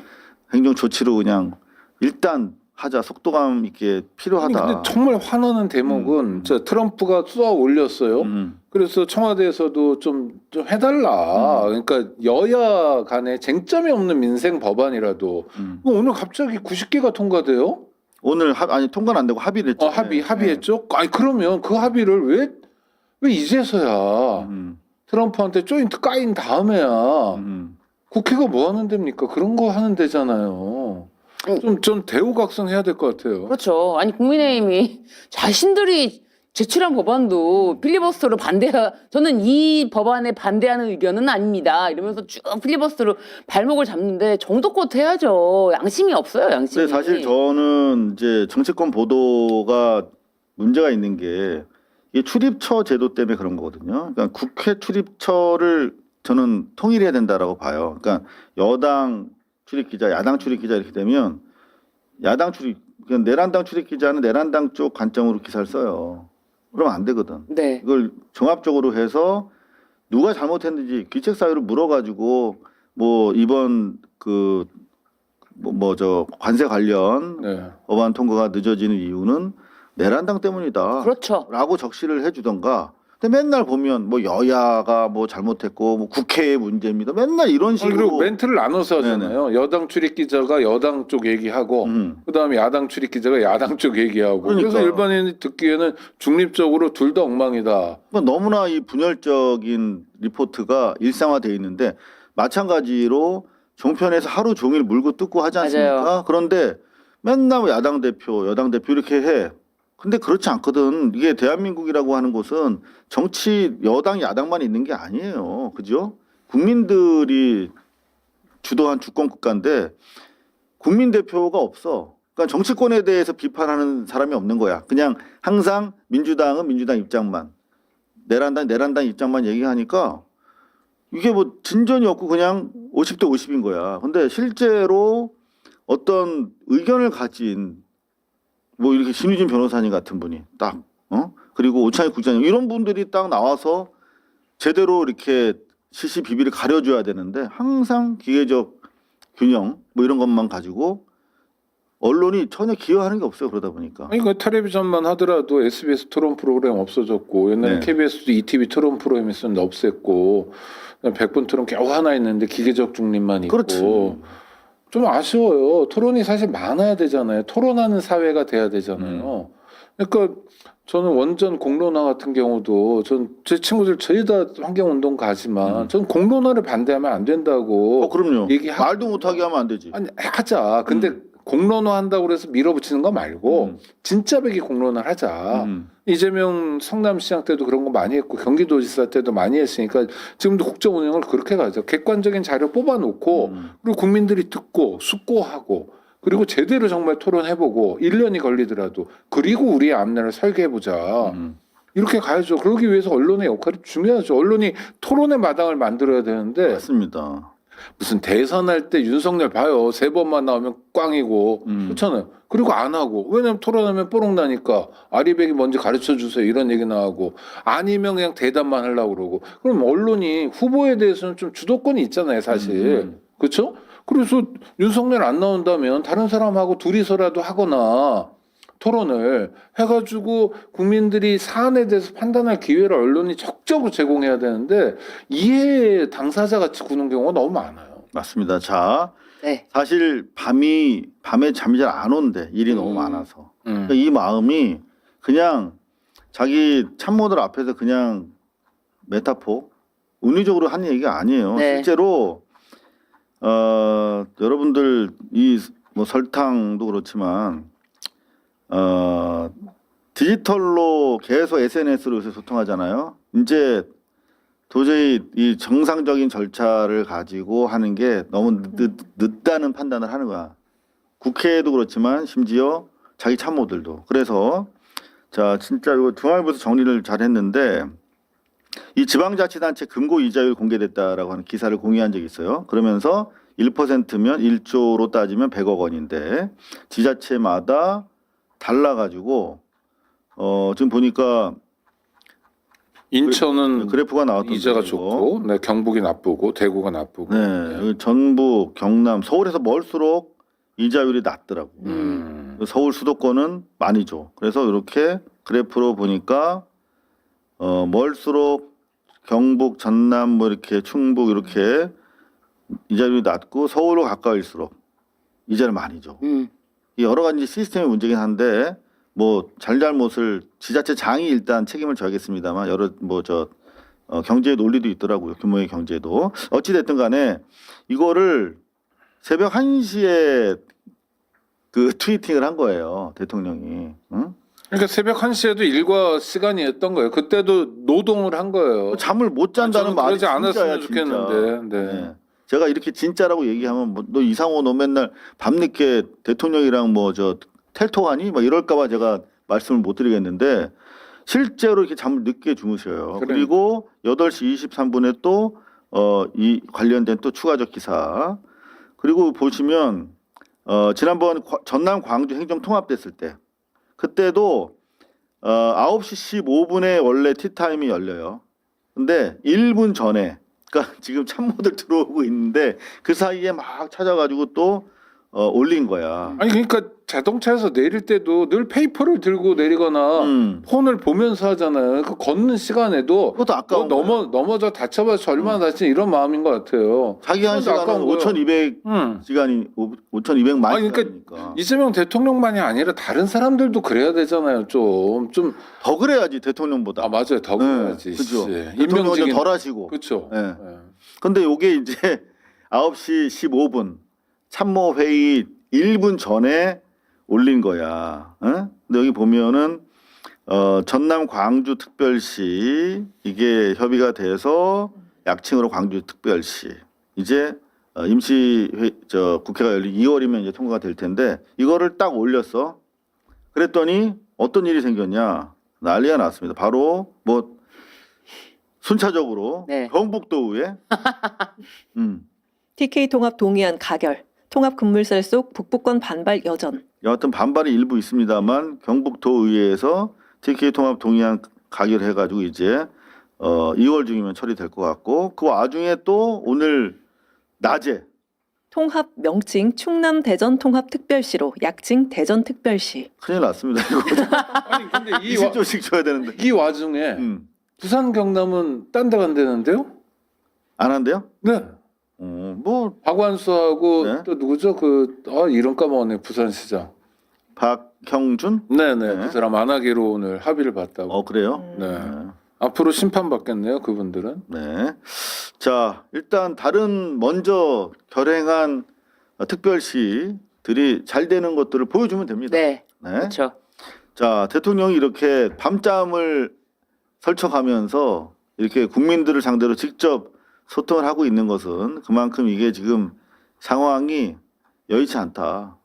행정 조치로 그냥 일단 하자 속도감 있게 필요하다. 근데 정말 화나는 대목은 트럼프가 쏘아 올렸어요. 그래서 청와대에서도 좀 해달라. 그러니까 여야 간에 쟁점이 없는 민생 법안이라도 오늘 갑자기 90개가 통과돼요. 오늘 통과는 안 되고 합의를 했죠. 합의했죠. 아니 그러면 그 합의를 왜 이제서야 트럼프한테 조인트 까인 다음에야 국회가 뭐 하는 데입니까? 그런 거 하는 데잖아요. 좀 대우각성해야 될 것 같아요. 그렇죠. 아니 국민의힘이 자신들이 제출한 법안도 필리버스터로 저는 이 법안에 반대하는 의견은 아닙니다. 이러면서 쭉 필리버스터로 발목을 잡는데 정도껏 해야죠. 양심이 없어요, 양심이. 근데 사실 저는 이제 정치권 보도가 문제가 있는 게 이게 출입처 제도 때문에 그런 거거든요. 그러니까 국회 출입처를 저는 통일해야 된다라고 봐요. 그러니까 여당 출입 기자, 야당 출입 기자 이렇게 되면 그러니까 내란당 출입 기자는 내란당 쪽 관점으로 기사를 써요. 그러면 안 되거든. 네. 이걸 종합적으로 해서 누가 잘못했는지 귀책 사유를 물어가지고 뭐 이번 관세 관련 법안 통과가 늦어지는 이유는 내란당 때문이다. 그렇죠. 라고 적시를 해주던가. 근데 맨날 보면 뭐 여야가 뭐 잘못했고 뭐 국회의 문제입니다. 맨날 이런 식으로. 그리고 멘트를 나눠서 하잖아요. 여당 출입 기자가 여당 쪽 얘기하고 그다음에 야당 출입 기자가 야당 쪽 얘기하고 그러니까. 그래서 일반인이 듣기에는 중립적으로 둘 다 엉망이다. 그러니까 너무나 이 분열적인 리포트가 일상화되어 있는데 마찬가지로 종편에서 하루 종일 물고 뜯고 하지 않습니까? 맞아요. 그런데 맨날 야당 대표, 여당 대표 이렇게 해. 근데 그렇지 않거든. 이게 대한민국이라고 하는 곳은 정치 여당 야당만 있는 게 아니에요. 그죠? 국민들이 주도한 주권 국가인데 국민 대표가 없어. 그러니까 정치권에 대해서 비판하는 사람이 없는 거야. 그냥 항상 민주당은 민주당 입장만, 내란당 입장만 얘기하니까 이게 뭐 진전이 없고 그냥 50대 50인 거야. 근데 실제로 어떤 의견을 가진 뭐 이렇게 신유진 변호사님 같은 분이 딱 그리고 오창익 국장님 이런 분들이 딱 나와서 제대로 이렇게 시시비비를 가려줘야 되는데 항상 기계적 균형 뭐 이런 것만 가지고 언론이 전혀 기여하는 게 없어요. 그러다 보니까. 아니 그 텔레비전만 하더라도 SBS 토론 프로그램 없어졌고 옛날에 네. KBS도 ETV 토론 프로그램 있었는데 없앴고 100분 토론 겨우 하나 있는데 기계적 중립만 있고 그렇지. 좀 아쉬워요. 토론이 사실 많아야 되잖아요. 토론하는 사회가 돼야 되잖아요. 그러니까 저는 원전 공론화 같은 경우도 전 제 친구들 저희 다 환경운동 가지만 전 공론화를 반대하면 안 된다고 그럼요. 얘기하고 말도 못하게 하면 안 되지. 아니 하자. 근데 공론화 한다고 그래서 밀어붙이는 거 말고 진짜 배기 공론화를 하자. 이재명 성남시장 때도 그런 거 많이 했고 경기도지사 때도 많이 했으니까 지금도 국정 운영을 그렇게 가죠. 객관적인 자료 뽑아놓고 그리고 국민들이 듣고 숙고하고 그리고 제대로 정말 토론해보고 1년이 걸리더라도 그리고 우리의 앞날을 설계해보자. 이렇게 가야죠. 그러기 위해서 언론의 역할이 중요하죠. 언론이 토론의 마당을 만들어야 되는데 맞습니다. 무슨 대선할 때 윤석열 봐요. 3번만 나오면 꽝이고 그렇잖아요. 그리고 안 하고 왜냐면 토론하면 뽀록 나니까 아리백이 뭔지 가르쳐 주세요 이런 얘기 나오고 아니면 그냥 대답만 하려고 그러고 그럼 언론이 후보에 대해서는 좀 주도권이 있잖아요 사실. 그렇죠? 그래서 윤석열 안 나온다면 다른 사람하고 둘이서라도 하거나 토론을 해가지고 국민들이 사안에 대해서 판단할 기회를 언론이 적극적으로 제공해야 되는데 이해 당사자 같이 구는 경우가 너무 많아요. 맞습니다. 자, 네. 사실 밤에 잠이 잘 안 온대. 일이 너무 많아서. 그러니까 이 마음이 그냥 자기 참모들 앞에서 그냥 메타포 운의적으로 한 얘기가 아니에요. 네. 실제로 여러분들 이 뭐 설탕도 그렇지만 디지털로 계속 SNS로 요새 소통하잖아요. 이제 도저히 이 정상적인 절차를 가지고 하는 게 너무 늦다는 판단을 하는 거야. 국회도 그렇지만 심지어 자기 참모들도. 그래서 자 진짜 이거 중앙일보에서 정리를 잘 했는데 이 지방자치단체 금고 이자율 공개됐다라고 하는 기사를 공유한 적이 있어요. 그러면서 1%면 1조로 따지면 100억 원인데 지자체마다 달라가지고 지금 보니까 인천은 그래프가 나왔던데 이자가 이거. 좋고 네, 경북이 나쁘고 대구가 나쁘고 네, 여기 전북, 경남, 서울에서 멀수록 이자율이 낮더라고. 서울 수도권은 많이 줘. 그래서 이렇게 그래프로 보니까 멀수록 경북, 전남, 뭐 이렇게 충북 이렇게 이자율이 낮고 서울로 가까울수록 이자를 많이 줘. 이 여러 가지 시스템의 문제긴 한데 뭐 잘잘못을 지자체장이 일단 책임을 져야겠습니다만 여러 경제의 논리도 있더라고요. 규모의 경제도. 어찌 됐든 간에 이거를 새벽 1시에 그 트위팅을 한 거예요. 대통령이. 응? 그러니까 새벽 1시에도 일과 시간이었던 거예요. 그때도 노동을 한 거예요. 잠을 못 잔다는 저는 말이 그러지 않았으면 진짜야, 좋겠는데. 네. 네. 제가 이렇게 진짜라고 얘기하면 뭐, 너 이상호 너 맨날 밤늦게 대통령이랑 뭐 텔토하니? 막 이럴까봐 제가 말씀을 못 드리겠는데 실제로 이렇게 잠을 늦게 주무셔요. 그래. 그리고 8시 23분에 또 이 관련된 또 추가적 기사. 그리고 보시면 지난번 전남 광주 행정 통합됐을 때 그때도 9시 15분에 원래 티타임이 열려요. 근데 1분 전에 그러니까 지금 참모들 들어오고 있는데 그 사이에 막 찾아가지고 또 올린 거야. 아니 그러니까 자동차에서 내릴 때도 늘 페이퍼를 들고 내리거나 폰을 보면서 하잖아요. 그 걷는 시간에도 그것도 아까운 거야. 넘어져 다쳐봐서 얼마나 다치 이런 마음인 것 같아요. 자기 한 그것도 시간은 아까운 거예요. 5,200 시간이 5,200만 아니, 그러니까 시간이니까 이재명 대통령만이 아니라 다른 사람들도 그래야 되잖아요. 좀 더 그래야지 대통령보다. 맞아요. 더 그래야지. 그죠. 씨. 대통령은 임명직인 덜 하시고. 그렇죠. 예. 근데 요게 이제 9시 15분 참모 회의 1분 전에 올린 거야. 어? 근데 여기 보면은 전남 광주 특별시 이게 협의가 돼서 약칭으로 광주 특별시 이제 국회가 열린 2월이면 이제 통과가 될 텐데 이거를 딱 올렸어. 그랬더니 어떤 일이 생겼냐? 난리가 났습니다. 바로 뭐 순차적으로 네. 경북도의회 TK 통합 동의안 가결. 통합 급물살 속 북부권 반발 여전. 여하튼 반발이 일부 있습니다만 경북도의회에서 TK 통합 동의안 가결해가지고 이제 2월 중이면 처리될 것 같고 그 와중에 또 오늘 낮에 통합 명칭 충남 대전 통합특별시로 약칭 대전특별시. 큰일 났습니다. 이거 아니 근데 20조씩 줘야 되는데. 이 와중에 부산 경남은 딴 데 간다는데요? 안 한대요? 네. 뭐 박완수하고 네. 또 누구죠? 이름 까먹었네. 부산시장. 박형준? 네네. 네. 그 사람 안 하기로 오늘 합의를 봤다고. 그래요? 네. 앞으로 심판 받겠네요. 그분들은. 네. 자, 일단 다른 먼저 결행한 특별시들이 잘 되는 것들을 보여주면 됩니다. 네. 네. 그렇죠. 자, 대통령이 이렇게 밤잠을 설쳐가면서 이렇게 국민들을 상대로 직접 소통을 하고 있는 것은 그만큼 이게 지금 상황이 여의치 않다.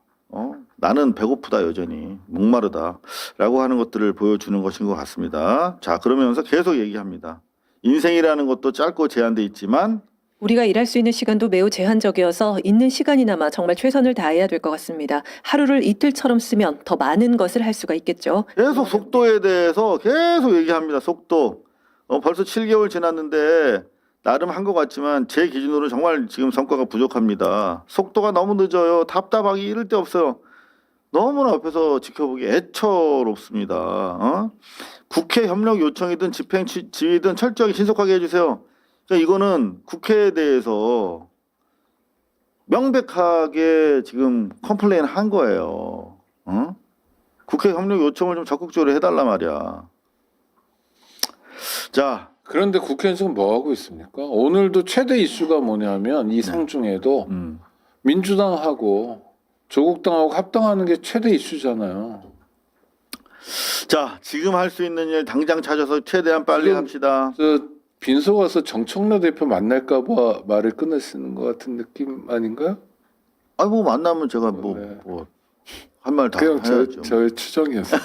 나는 배고프다 여전히 목마르다라고 하는 것들을 보여주는 것인 것 같습니다. 자, 그러면서 계속 얘기합니다. 인생이라는 것도 짧고 제한돼 있지만 우리가 일할 수 있는 시간도 매우 제한적이어서 있는 시간이나마 정말 최선을 다해야 될 것 같습니다. 하루를 이틀처럼 쓰면 더 많은 것을 할 수가 있겠죠. 계속 속도에 대해서 계속 얘기합니다. 속도. 벌써 7개월 지났는데 나름 한 것 같지만 제 기준으로는 정말 지금 성과가 부족합니다. 속도가 너무 늦어요. 답답하기 이를 데 없어요. 너무나 옆에서 지켜보기 애처롭습니다. 국회 협력 요청이든 집행 지휘든 철저히 신속하게 해주세요. 그러니까 이거는 국회에 대해서 명백하게 지금 컴플레인 한 거예요. 국회 협력 요청을 좀 적극적으로 해달란 말이야. 자, 그런데 국회는 지금 뭐 하고 있습니까? 오늘도 최대 이슈가 뭐냐면 이 상 중에도 민주당하고 조국당하고 합당하는 게 최대 이슈잖아요. 자, 지금 할 수 있는 일 당장 찾아서 최대한 빨리 지금 합시다. 빈소 가서 정청래 대표 만날까봐 말을 끊으시는 것 같은 느낌 아닌가요? 뭐 만나면 제가 네. 한 말 다 그냥 해야죠. 저의 추정이었어요.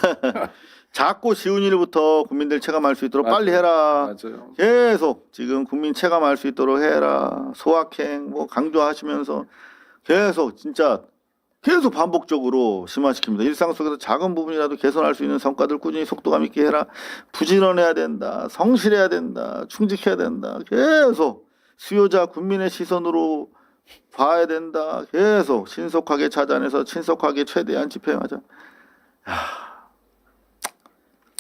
작고 쉬운 일부터 국민들 체감할 수 있도록 빨리 해라. 맞아요. 계속 지금 국민 체감할 수 있도록 해라. 소확행 강조하시면서 계속 진짜 계속 반복적으로 심화시킵니다. 일상 속에서 작은 부분이라도 개선할 수 있는 성과들 꾸준히 속도감 있게 해라. 부지런해야 된다. 성실해야 된다. 충직해야 된다. 계속 수요자 국민의 시선으로 봐야 된다. 계속 신속하게 찾아내서 신속하게 최대한 집행하자.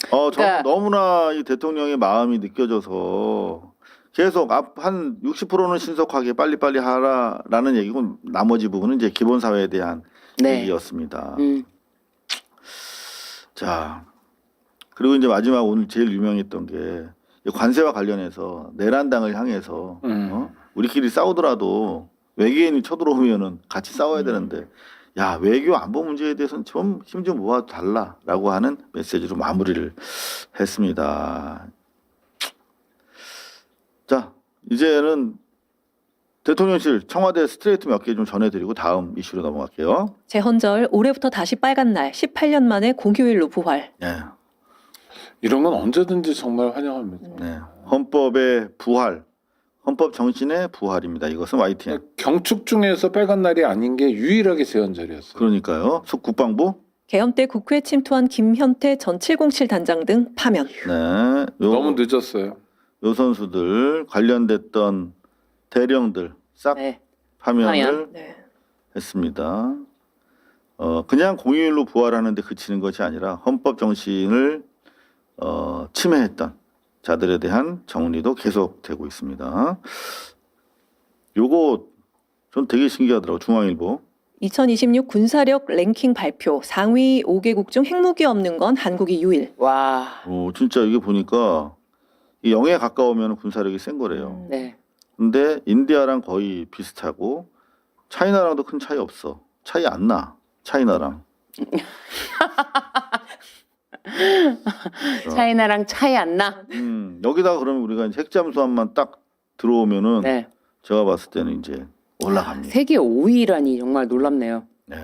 저는 그러니까 너무나 이 대통령의 마음이 느껴져서 계속 한 60%는 신속하게 빨리빨리 하라라는 얘기고 나머지 부분은 이제 기본 사회에 대한 네. 얘기였습니다. 자, 그리고 이제 마지막 오늘 제일 유명했던 게 관세와 관련해서 내란당을 향해서 우리끼리 싸우더라도 외계인이 쳐들어오면은 같이 싸워야 되는데 야, 외교 안보 문제에 대해서는 좀 힘 좀 모아도 달라라고 하는 메시지로 마무리를 했습니다. 자, 이제는 대통령실 청와대 스트레이트 몇 개 좀 전해드리고 다음 이슈로 넘어갈게요. 재헌절 올해부터 다시 빨간 날 18년 만에 공휴일로 부활. 네, 이런 건 언제든지 정말 환영합니다. 네. 헌법의 부활, 헌법 정신의 부활입니다. 이것은 YTN. 경축 중에서 빨간 날이 아닌 게 유일하게 재헌절이었어요. 그러니까요. 국방부. 계엄 때 국회에 침투한 김현태 전 707 단장 등 파면. 네. 너무 늦었어요. 요 선수들 관련됐던 대령들 싹 네. 파면을 네. 했습니다. 그냥 공휴일로 부활하는데 그치는 것이 아니라 헌법 정신을 침해했던 자들에 대한 정리도 계속되고 있습니다. 요거 전 되게 신기하더라고. 중앙일보. 2026 군사력 랭킹 발표 상위 5개국 중 핵무기 없는 건 한국이 유일. 와. 진짜 이게 보니까 이 0에 가까우면 군사력이 센 거래요. 네. 근데 인디아랑 거의 비슷하고 차이나랑도 큰 차이 없어. 차이 안 나. 차이나랑. 차이나랑 차이 안 나. 여기다가 그러면 우리가 이제 핵잠수함만 딱 들어오면은 네. 제가 봤을 때는 이제 올라갑니다. 세계 5위라니 정말 놀랍네요. 네.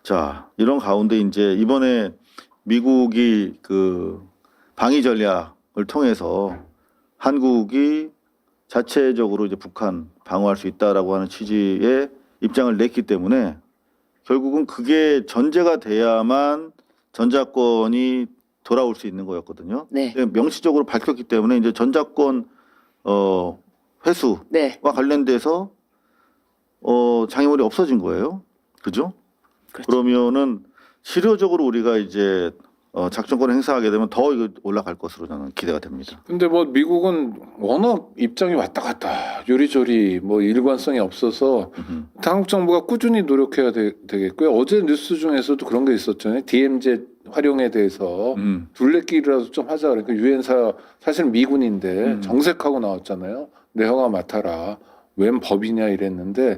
자, 이런 가운데 이제 이번에 미국이 그 방위 전략을 통해서 한국이 자체적으로 이제 북한 방어할 수 있다라고 하는 취지의 입장을 냈기 때문에 결국은 그게 전제가 돼야만 전자권이 돌아올 수 있는 거였거든요. 네. 명시적으로 밝혔기 때문에 이제 전자권 회수와 네. 관련돼서 장애물이 없어진 거예요. 그죠? 그렇죠. 그러면은 실효적으로 우리가 이제 작전권을 행사하게 되면 더 이거 올라갈 것으로 저는 기대가 됩니다. 근데 뭐 미국은 워낙 입장이 왔다 갔다 요리조리 뭐 일관성이 없어서 한국 정부가 꾸준히 노력해야 되겠고요. 어제 뉴스 중에서도 그런 게 있었잖아요. DMZ 활용에 대해서 둘레길이라도 좀 하자. 그러니까 유엔사 사실 미군인데 정색하고 나왔잖아요. 내가 맡아라. 웬 법이냐 이랬는데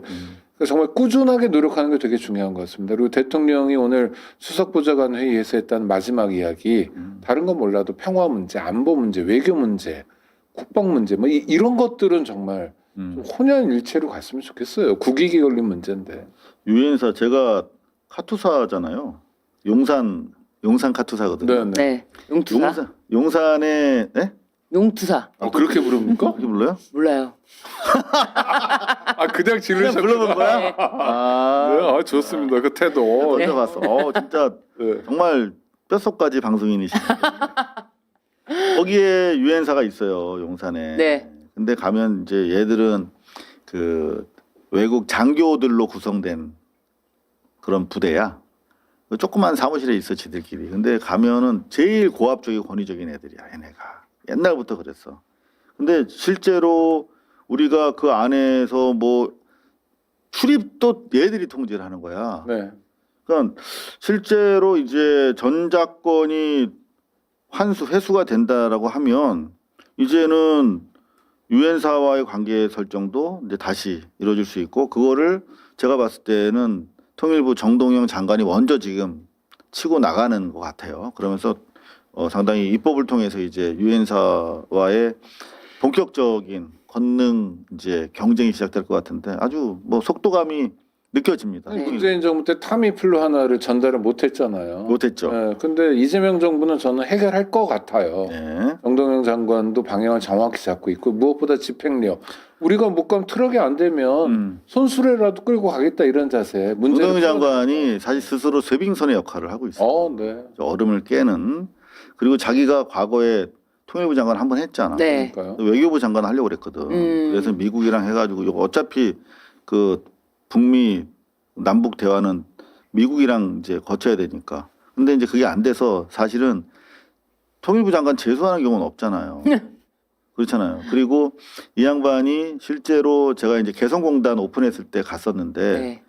그러니까 정말 꾸준하게 노력하는 게 되게 중요한 것 같습니다. 그리고 대통령이 오늘 수석보좌관 회의에서 했던 마지막 이야기 다른 건 몰라도 평화 문제, 안보 문제, 외교 문제, 국방 문제 뭐 이런 것들은 정말 좀 혼연일체로 갔으면 좋겠어요. 국익이 걸린 문제인데. 유엔사 제가 카투사잖아요. 용산 카투사거든요. 네. 네. 용투사. 용산에 네? 용투사. 그렇게 부릅니까? 그렇게 불러요? 몰라요. 그냥 지르셨구나. 불러본 거야? 네. 아, 좋습니다. 그 태도. 먼저 봤어. 진짜 네. 정말 뼛속까지 방송인이시네. 거기에 유엔사가 있어요, 용산에. 네. 근데 가면 이제 얘들은 그 외국 장교들로 구성된 그런 부대야. 그 조그만 사무실에 있어 지들끼리. 근데 가면은 제일 고압적이고 권위적인 애들이야, 얘네가. 옛날부터 그랬어. 근데 실제로 우리가 그 안에서 뭐 출입도 얘들이 통제를 하는 거야. 네. 그러니까 실제로 이제 전작권이 회수가 된다라고 하면 이제는 유엔사와의 관계 설정도 이제 다시 이루어질 수 있고 그거를 제가 봤을 때는 통일부 정동영 장관이 먼저 지금 치고 나가는 것 같아요. 그러면서 상당히 입법을 통해서 이제 유엔사와의 본격적인 권능 이제 경쟁이 시작될 것 같은데 아주 뭐 속도감이 느껴집니다. 네. 문재인 정부 때 타미플루 하나를 전달을 못했잖아요. 못했죠. 네, 근데 이재명 정부는 저는 해결할 것 같아요. 네. 정동영 장관도 방향을 정확히 잡고 있고 무엇보다 집행력. 우리가 못 가면 트럭이 안 되면 손수레라도 끌고 가겠다 이런 자세. 정동영 장관이 사실 스스로 쇄빙선의 역할을 하고 있어요. 네. 얼음을 깨는 그리고 자기가 과거에 통일부 장관 한 번 했잖아. 네. 그러니까요. 외교부 장관 하려고 그랬거든. 그래서 미국이랑 해가지고 이거 어차피 그 북미 남북 대화는 미국이랑 이제 거쳐야 되니까. 근데 이제 그게 안 돼서 사실은 통일부 장관 제소하는 경우는 없잖아요. 그렇잖아요. 그리고 이 양반이 실제로 제가 이제 개성공단 오픈했을 때 갔었는데 네.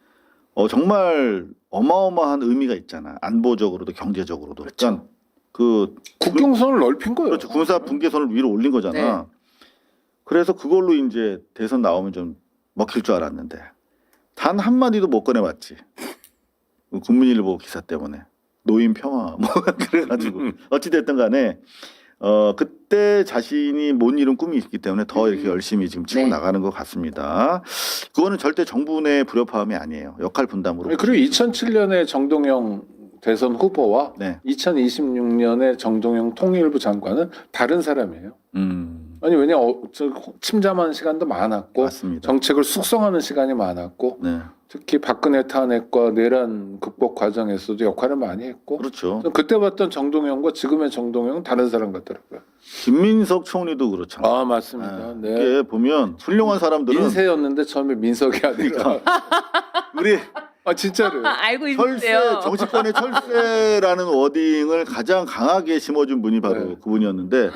정말 어마어마한 의미가 있잖아. 안보적으로도 경제적으로도. 그러니까 그 국경선을 넓힌 거예요. 그렇죠. 군사 분계선을 위로 올린 거잖아. 네. 그래서 그걸로 이제 대선 나오면 좀 먹힐 줄 알았는데 단 한마디도 못 꺼내봤지. 국민일보 기사 때문에 노인 평화 뭐 그래가지고 어찌 됐든 간에 그때 자신이 못 이룬 꿈이 있기 때문에 더 이렇게 열심히 지금 치고 네. 나가는 것 같습니다. 그거는 절대 정부 내 불협화음이 아니에요. 역할 분담으로. 그리고 2007년에 정동영 대선 후보와 네. 2026년에 정동영 통일부 장관은 다른 사람이에요. 아니 왜냐 침잠하는 시간도 많았고 맞습니다. 정책을 숙성하는 시간이 많았고 네. 특히 박근혜 탄핵과 내란 극복 과정에서도 역할을 많이 했고 그렇죠. 그때 봤던 정동영과 지금의 정동영은 다른 사람 같더라고요. 김민석 총리도 그렇잖아요. 아 맞습니다. 네. 이게 보면 훌륭한 사람들은 민세였는데 처음에 민석이 아니라 우리 진짜로요. 알고 철새 있는데요. 정치권의 철새라는 워딩을 가장 강하게 심어준 분이 바로 네. 그분이었는데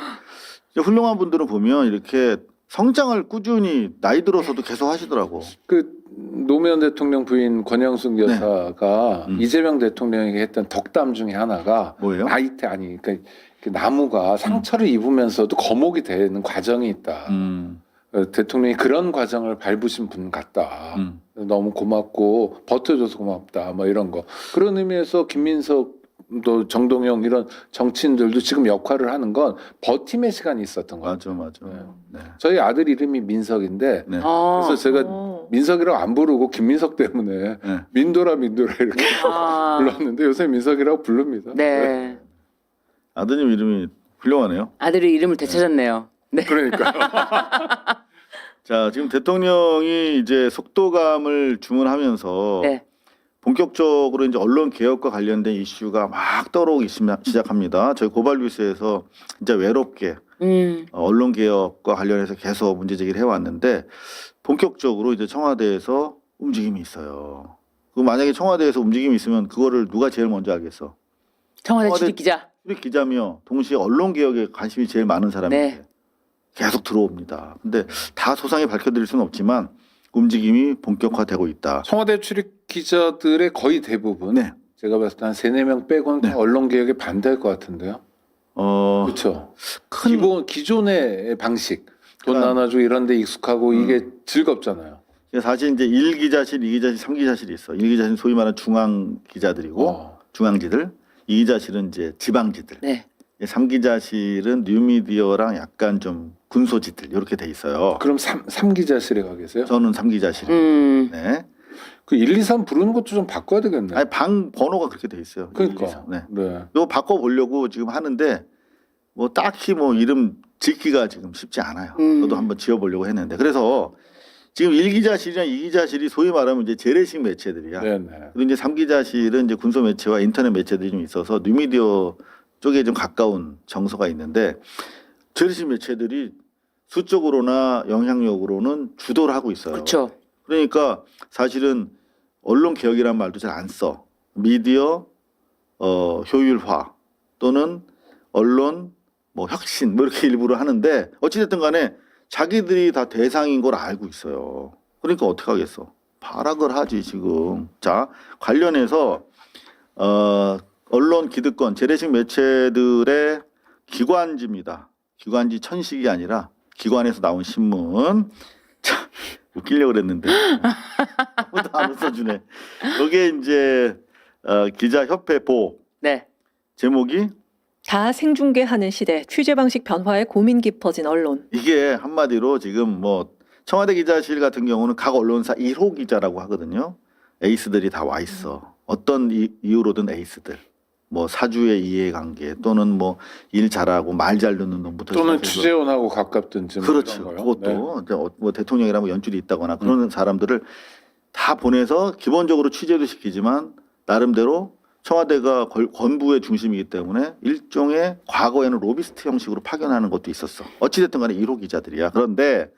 이제 훌륭한 분들은 보면 이렇게 성장을 꾸준히 나이 들어서도 계속 하시더라고. 그 노무현 대통령 부인 권영숙 여사가 네. 이재명 대통령에게 했던 덕담 중에 하나가 뭐예요? 나이테 아니 그러니까 그 나무가 상처를 입으면서도 거목이 되는 과정이 있다. 대통령이 그런 과정을 밟으신 분 같다. 너무 고맙고 버텨줘서 고맙다. 뭐 이런 거. 그런 의미에서 김민석 또 정동영 이런 정치인들도 지금 역할을 하는 건 버팀의 시간이 있었던 것 같아요. 맞아. 네. 저희 아들 이름이 민석인데 네. 그래서 제가 민석이라고 안 부르고 김민석 때문에 네. 민도라 이렇게 불렀는데 요새 민석이라고 부릅니다. 네. 아드님 이름이 훌륭하네요. 아들이 이름을 되찾았네요. 네. 그러니까요. 자, 지금 대통령이 이제 속도감을 주문하면서 네. 본격적으로 이제 언론 개혁과 관련된 이슈가 막 떠오르기 시작합니다. 저희 고발뉴스에서 이제 외롭게 언론 개혁과 관련해서 계속 문제 제기를 해왔는데 본격적으로 이제 청와대에서 움직임이 있어요. 그 만약에 청와대에서 움직임이 있으면 그거를 누가 제일 먼저 알겠어? 청와대 청와대- 출입 기자. 출입 기자며 동시에 언론 개혁에 관심이 제일 많은 사람인데 네. 계속 들어옵니다. 근데 다 소상히 밝혀드릴 수는 없지만 움직임이 본격화되고 있다. 청와대 출입 기자들의 거의 대부분 네. 제가 봤을 때 한 3-4명 빼고는 다 언론 개혁에 반대할 것 같은데요. 그렇죠. 큰 기존의 방식 돈 그러니까- 나눠주고 이런 데 익숙하고 이게 즐겁잖아요. 사실 이제 1기자실, 2기자실, 3기자실이 있어. 1기자실은 소위 말하는 중앙 기자들이고 어. 중앙지들, 2기자실은 이제 지방지들, 네. 3기자실은 뉴미디어랑 약간 좀 군소지들 이렇게 돼 있어요. 그럼 3기자실에 가 계세요? 저는 3기자실. 네. 그 1, 2, 3 부르는 것도 좀 바꿔야 되겠네. 아니 방 번호가 그렇게 돼 있어요. 그러니까. 네. 네. 이거 바꿔 보려고 지금 하는데 뭐 딱히 뭐 이름 짓기가 지금 쉽지 않아요. 저도 한번 지어 보려고 했는데. 그래서 지금 1기자실이랑 2기자실이 소위 말하면 이제 재래식 매체들이야. 네네. 그리고 이제 3기자실은 이제 군소 매체와 인터넷 매체들이 좀 있어서 뉴미디어 쪽에 좀 가까운 정서가 있는데 재래식 매체들이 수적으로나 영향력으로는 주도를 하고 있어요. 그렇죠. 그러니까 사실은 언론 개혁이라는 말도 잘 안 써. 미디어 효율화 또는 언론 뭐 혁신 뭐 이렇게 일부러 하는데 어찌됐든 간에 자기들이 다 대상인 걸 알고 있어요. 그러니까 어떻게 하겠어? 발악을 하지 지금. 자, 관련해서 언론 기득권 재래식 매체들의 기관지입니다. 기관지 천식이 아니라 기관에서 나온 신문. 자, 웃기려고 그랬는데 아무도 안 웃어주네. 이게 이제 기자협회 보 네. 제목이 다 생중계하는 시대, 취재 방식 변화에 고민 깊어진 언론. 이게 한마디로 지금 뭐 청와대 기자실 같은 경우는 각 언론사 1호 기자라고 하거든요. 에이스들이 다 와 있어. 어떤 이유로든 에이스들. 뭐 사주의 이해관계 또는 뭐 일 잘하고 말 잘 듣는 놈부터 또는 시작해서 취재원하고 가깝든지 뭐 그렇죠. 이런 거요. 네. 그것도 이제 뭐 대통령이랑 뭐 연줄이 있다거나 그런 사람들을 다 보내서 기본적으로 취재도 시키지만 나름대로 청와대가 권부의 중심이기 때문에 일종의 과거에는 로비스트 형식으로 파견하는 것도 있었어. 어찌됐든 간에 1호 기자들이야. 그런데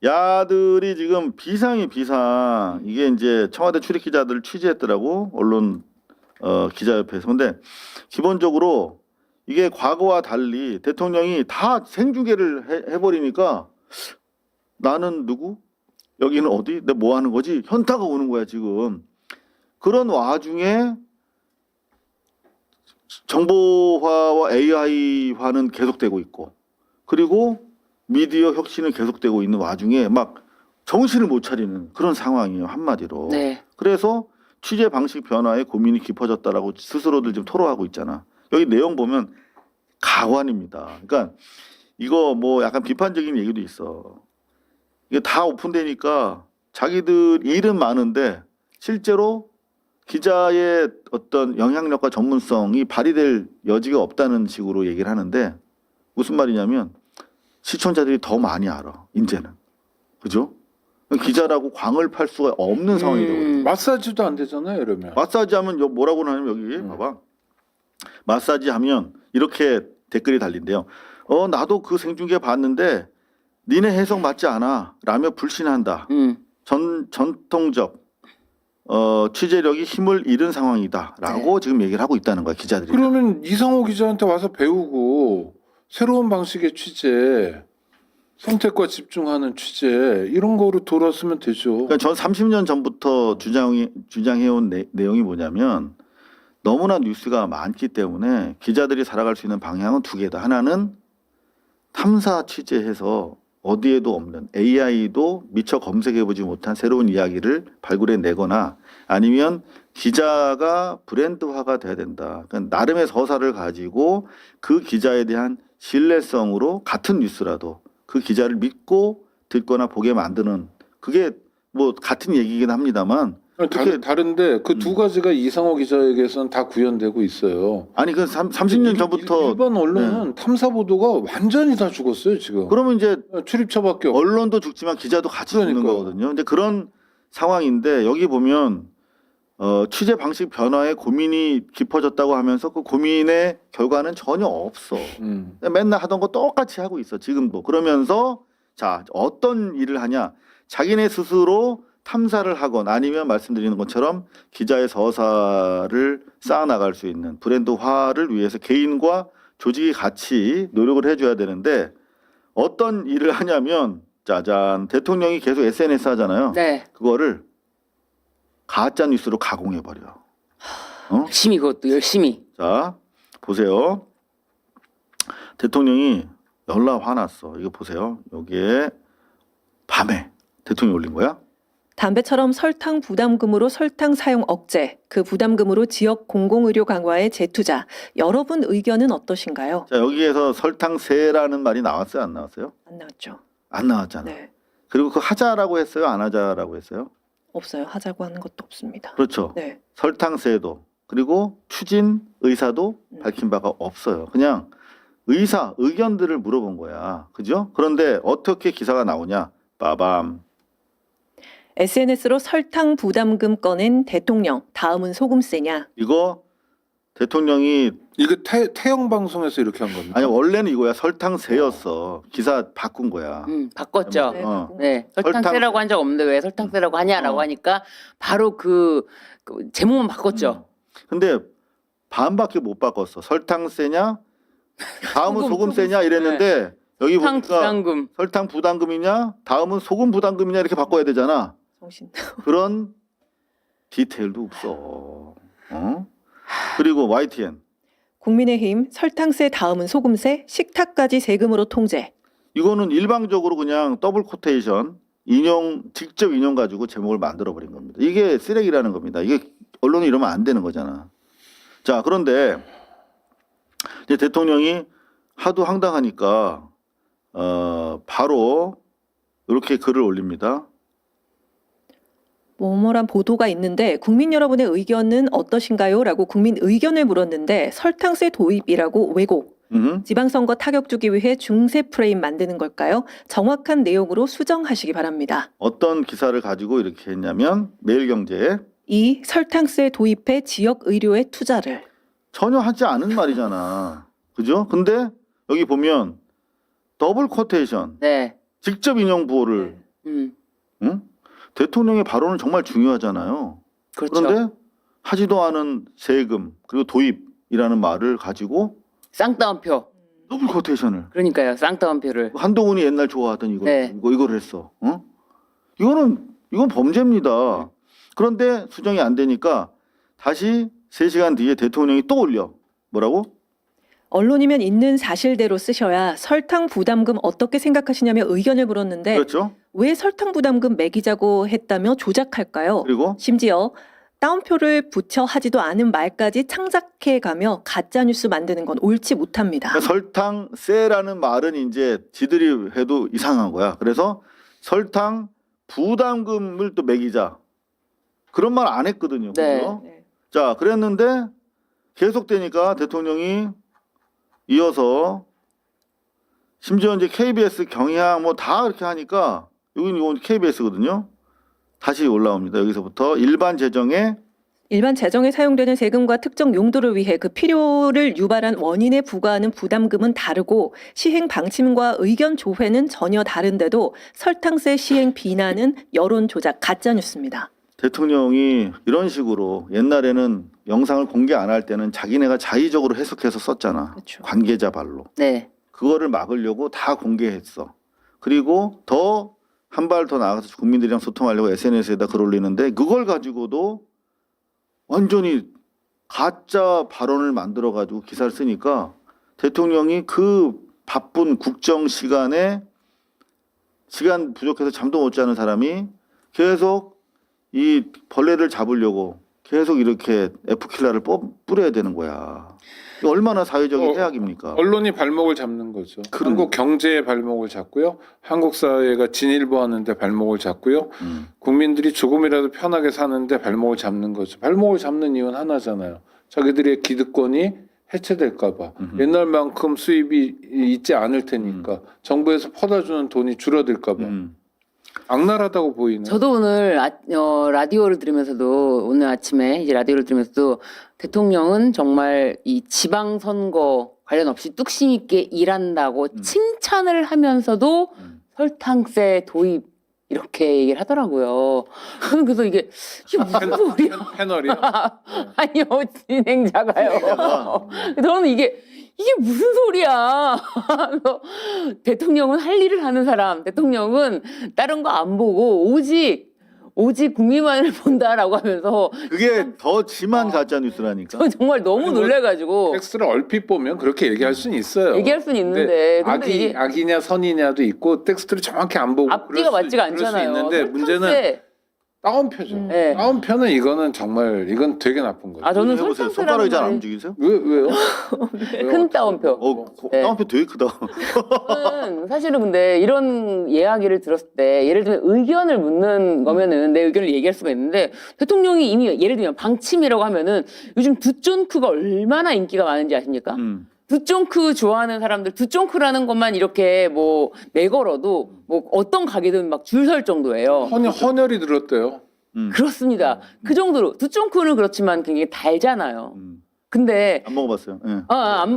야들이 지금 비상이 비상. 이게 이제 청와대 출입 기자들 취재했더라고. 언론 기자협회에서. 근데 기본적으로 이게 과거와 달리 대통령이 다 생중계를 해버리니까 나는 누구? 여기는 어디? 내가 뭐 하는 거지? 현타가 오는 거야 지금. 그런 와중에 정보화와 AI화는 계속되고 있고 그리고 미디어 혁신은 계속되고 있는 와중에 막 정신을 못 차리는 그런 상황이에요 한마디로. 네. 그래서 취재 방식 변화에 고민이 깊어졌다라고 스스로들 지금 토로하고 있잖아. 여기 내용 보면 가관입니다. 그러니까 이거 뭐 약간 비판적인 얘기도 있어. 이게 다 오픈되니까 자기들 일은 많은데 실제로 기자의 어떤 영향력과 전문성이 발휘될 여지가 없다는 식으로 얘기를 하는데 무슨 말이냐면 시청자들이 더 많이 알아. 이제는. 그죠? 기자라고 광을 팔 수가 없는 상황이 되거든요. 마사지도 안 되잖아요, 이러면. 마사지 하면 뭐라고 하냐면 여기 봐봐. 마사지 하면 이렇게 댓글이 달린대요. 나도 그 생중계 봤는데 니네 해석 맞지 않아 라며 불신한다. 전통적 취재력이 힘을 잃은 상황이다라고 지금 얘기를 하고 있다는 거야 기자들이. 그러면 이상호 기자한테 와서 배우고 새로운 방식의 취재, 선택과 집중하는 취재 이런 거로 돌아서면 되죠. 그러니까 전 30년 전부터 주장해온 내용이 뭐냐면 너무나 뉴스가 많기 때문에 기자들이 살아갈 수 있는 방향은 두 개다. 하나는 탐사 취재해서 어디에도 없는 AI도 미처 검색해보지 못한 새로운 이야기를 발굴해내거나 아니면 기자가 브랜드화가 돼야 된다. 그러니까 나름의 서사를 가지고 그 기자에 대한 신뢰성으로 같은 뉴스라도 그 기자를 믿고 듣거나 보게 만드는 그게 뭐 같은 얘기긴 합니다만 다른데 그 두 가지가 이상호 기자에게서는 다 구현되고 있어요. 아니 그 30년 전부터 일반 언론은 탐사 보도가 완전히 다 죽었어요 지금. 그러면 이제 출입처밖에 없고. 언론도 죽지만 기자도 같이 죽는 그러니까요. 거거든요. 근데 그런 상황인데 여기 보면 취재 방식 변화에 고민이 깊어졌다고 하면서 그 고민의 결과는 전혀 없어. 맨날 하던 거 똑같이 하고 있어 지금도. 그러면서 자 어떤 일을 하냐 자기네 스스로 탐사를 하건 아니면 말씀드리는 것처럼 기자의 서사를 쌓아나갈 수 있는 브랜드화를 위해서 개인과 조직이 같이 노력을 해줘야 되는데 어떤 일을 하냐면 짜잔 대통령이 계속 SNS 하잖아요. 네. 그거를 가짜 뉴스로 가공해버려. 열심히 그것도 열심히. 자 보세요. 대통령이 열나 화났어. 이거 보세요. 여기에 밤에 대통령이 올린 거야. 담배처럼 설탕 부담금으로 설탕 사용 억제, 그 부담금으로 지역 공공의료 강화에 재투자. 여러분 의견은 어떠신가요? 자 여기에서 설탕세라는 말이 나왔어요? 안 나왔어요? 안 나왔죠. 안 나왔잖아. 네. 그리고 그 하자라고 했어요? 안 하자라고 했어요? 없어요. 하자고 하는 것도 없습니다. 그렇죠. 네. 설탕세도 그리고 추진 의사도 밝힌 바가 없어요. 그냥 의견들을 물어본 거야. 그죠? 그런데 어떻게 기사가 나오냐? 빠밤. SNS로 설탕 부담금 꺼낸 대통령. 다음은 소금세냐? 이거 대통령이 이거 태영 방송에서 이렇게 한 겁니다. 아니 원래는 이거야. 설탕세였어. 기사 바꾼 거야. 바꿨죠. 네, 어. 바꾼 네, 설탕세라고 한 적 없는데 왜 설탕세라고 하냐라고 하니까 바로 그 제목만 바꿨죠. 근데 반밖에 못 바꿨어. 설탕세냐? 다음은 소금세냐 이랬는데 여기 설탕 보니까 부담금. 설탕 부담금이냐? 다음은 소금 부담금이냐 이렇게 바꿔야 되잖아. 정신. 그런 디테일도 없어. 어? 그리고 YTN 국민의힘 설탕세 다음은 소금세, 식탁까지 세금으로 통제. 이거는 일방적으로 그냥 더블 코테이션 직접 인용 가지고 제목을 만들어 버린 겁니다. 이게 쓰레기라는 겁니다. 이게 언론이 이러면 안 되는 거잖아. 자, 그런데 이제 대통령이 하도 황당하니까 바로 이렇게 글을 올립니다. 뭐뭐란 보도가 있는데 국민 여러분의 의견은 어떠신가요? 라고 국민 의견을 물었는데 설탕세 도입이라고 왜곡. 지방선거 타격 주기 위해 중세 프레임 만드는 걸까요? 정확한 내용으로 수정하시기 바랍니다. 어떤 기사를 가지고 이렇게 했냐면 매일경제에 2. 설탕세 도입해 지역 의료에 투자를. 전혀 하지 않은 말이잖아. 그죠? 근데 여기 보면 더블 코테이션 네. 직접 인용 부호를 응? 대통령의 발언은 정말 중요하잖아요. 그렇죠. 그런데 하지도 않은 세금 그리고 도입이라는 말을 가지고 쌍따옴표. 더블 코테이션을 그러니까요. 쌍따옴표를. 한동훈이 옛날 좋아하던 네. 이걸 했어. 어? 이건 범죄입니다. 그런데 수정이 안 되니까 다시 3시간 뒤에 대통령이 또 올려. 뭐라고? 언론이면 있는 사실대로 쓰셔야 설탕 부담금 어떻게 생각하시냐며 의견을 물었는데 그렇죠? 왜 설탕 부담금 매기자고 했다며 조작할까요? 그리고 심지어 따옴표를 붙여 하지도 않은 말까지 창작해가며 가짜뉴스 만드는 건 옳지 못합니다. 그러니까 설탕세라는 말은 이제 지들이 해도 이상한 거야. 그래서 설탕 부담금을 또 매기자. 그런 말 안 했거든요. 네. 그죠? 네. 자, 그랬는데 계속되니까 대통령이 이어서 심지어 이제 KBS 경향 뭐 다 그렇게 하니까 이건 KBS거든요. 다시 올라옵니다. 여기서부터 일반 재정에 사용되는 세금과 특정 용도를 위해 그 필요를 유발한 원인에 부과하는 부담금은 다르고 시행 방침과 의견 조회는 전혀 다른데도 설탕세 시행 비난은 여론 조작 가짜뉴스입니다. 대통령이 이런 식으로 옛날에는 영상을 공개 안 할 때는 자기네가 자의적으로 해석해서 썼잖아. 그렇죠. 관계자 발로. 네. 그거를 막으려고 다 공개했어. 그리고 더 한 발 더 나아가서 국민들이랑 소통하려고 SNS에다 글 올리는데 그걸 가지고도 완전히 가짜 발언을 만들어 가지고 기사를 쓰니까 대통령이 그 바쁜 국정 시간에 시간 부족해서 잠도 못 자는 사람이 계속 이 벌레를 잡으려고 계속 이렇게 F킬러를 뿌려야 되는 거야. 이거 얼마나 사회적인 해악입니까? 언론이 발목을 잡는 거죠. 한국 경제의 발목을 잡고요. 한국 사회가 진일보하는데 발목을 잡고요. 국민들이 조금이라도 편하게 사는데 발목을 잡는 거죠. 발목을 잡는 이유는 하나잖아요. 자기들의 기득권이 해체될까 봐. 옛날만큼 수입이 있지 않을 테니까. 정부에서 퍼다주는 돈이 줄어들까 봐. 악랄하다고 보이는. 저도 오늘 라디오를 들으면서도 오늘 아침에 이제 라디오를 들으면서도 대통령은 정말 이 지방선거 관련 없이 뚝심 있게 일한다고 칭찬을 하면서도 설탕세 도입 이렇게 얘기를 하더라고요. 저는 그래서 이게 무슨 소리야? 패널이요. 아니요, 진행자가요. 저는 이게 무슨 소리야? 그래서 대통령은 할 일을 하는 사람, 대통령은 다른 거 안 보고 오직 국민만을 본다라고 하면서 그게 더 심한 가짜 뉴스라니까. 저 정말 너무 놀래가지고 텍스트를 얼핏 보면 그렇게 얘기할 수는 있어요. 얘기할 수는 있는데 근데 이게 악이냐 선이냐도 있고 텍스트를 정확히 안 보고 앞뒤가 맞지가 그럴 수 않잖아요. 있는데 문제는 설탕세. 다운표죠. 네. 다운표는 이거는 정말 이건 되게 나쁜 거죠. 아 저는 해보세요. 손가락이 설탕세라는 잘 안 말이 움직이세요? 왜요? 큰 따옴표. 네. 따옴표 되게 크다. 저는 사실은 근데 이런 이야기를 들었을 때 예를 들면 의견을 묻는 거면은 내 의견을 얘기할 수가 있는데 대통령이 이미 예를 들면 방침이라고 하면은 요즘 두존크가 얼마나 인기가 많은지 아십니까? 두쫑크 좋아하는 사람들 두쫑크라는 것만 이렇게 뭐 내걸어도 뭐 어떤 가게든 막 줄 설 정도예요. 헌혈이 들었대요. 그렇습니다. 그 정도로 두쫑크는 그렇지만 굉장히 달잖아요. 근데 안 먹어봤어요. 예.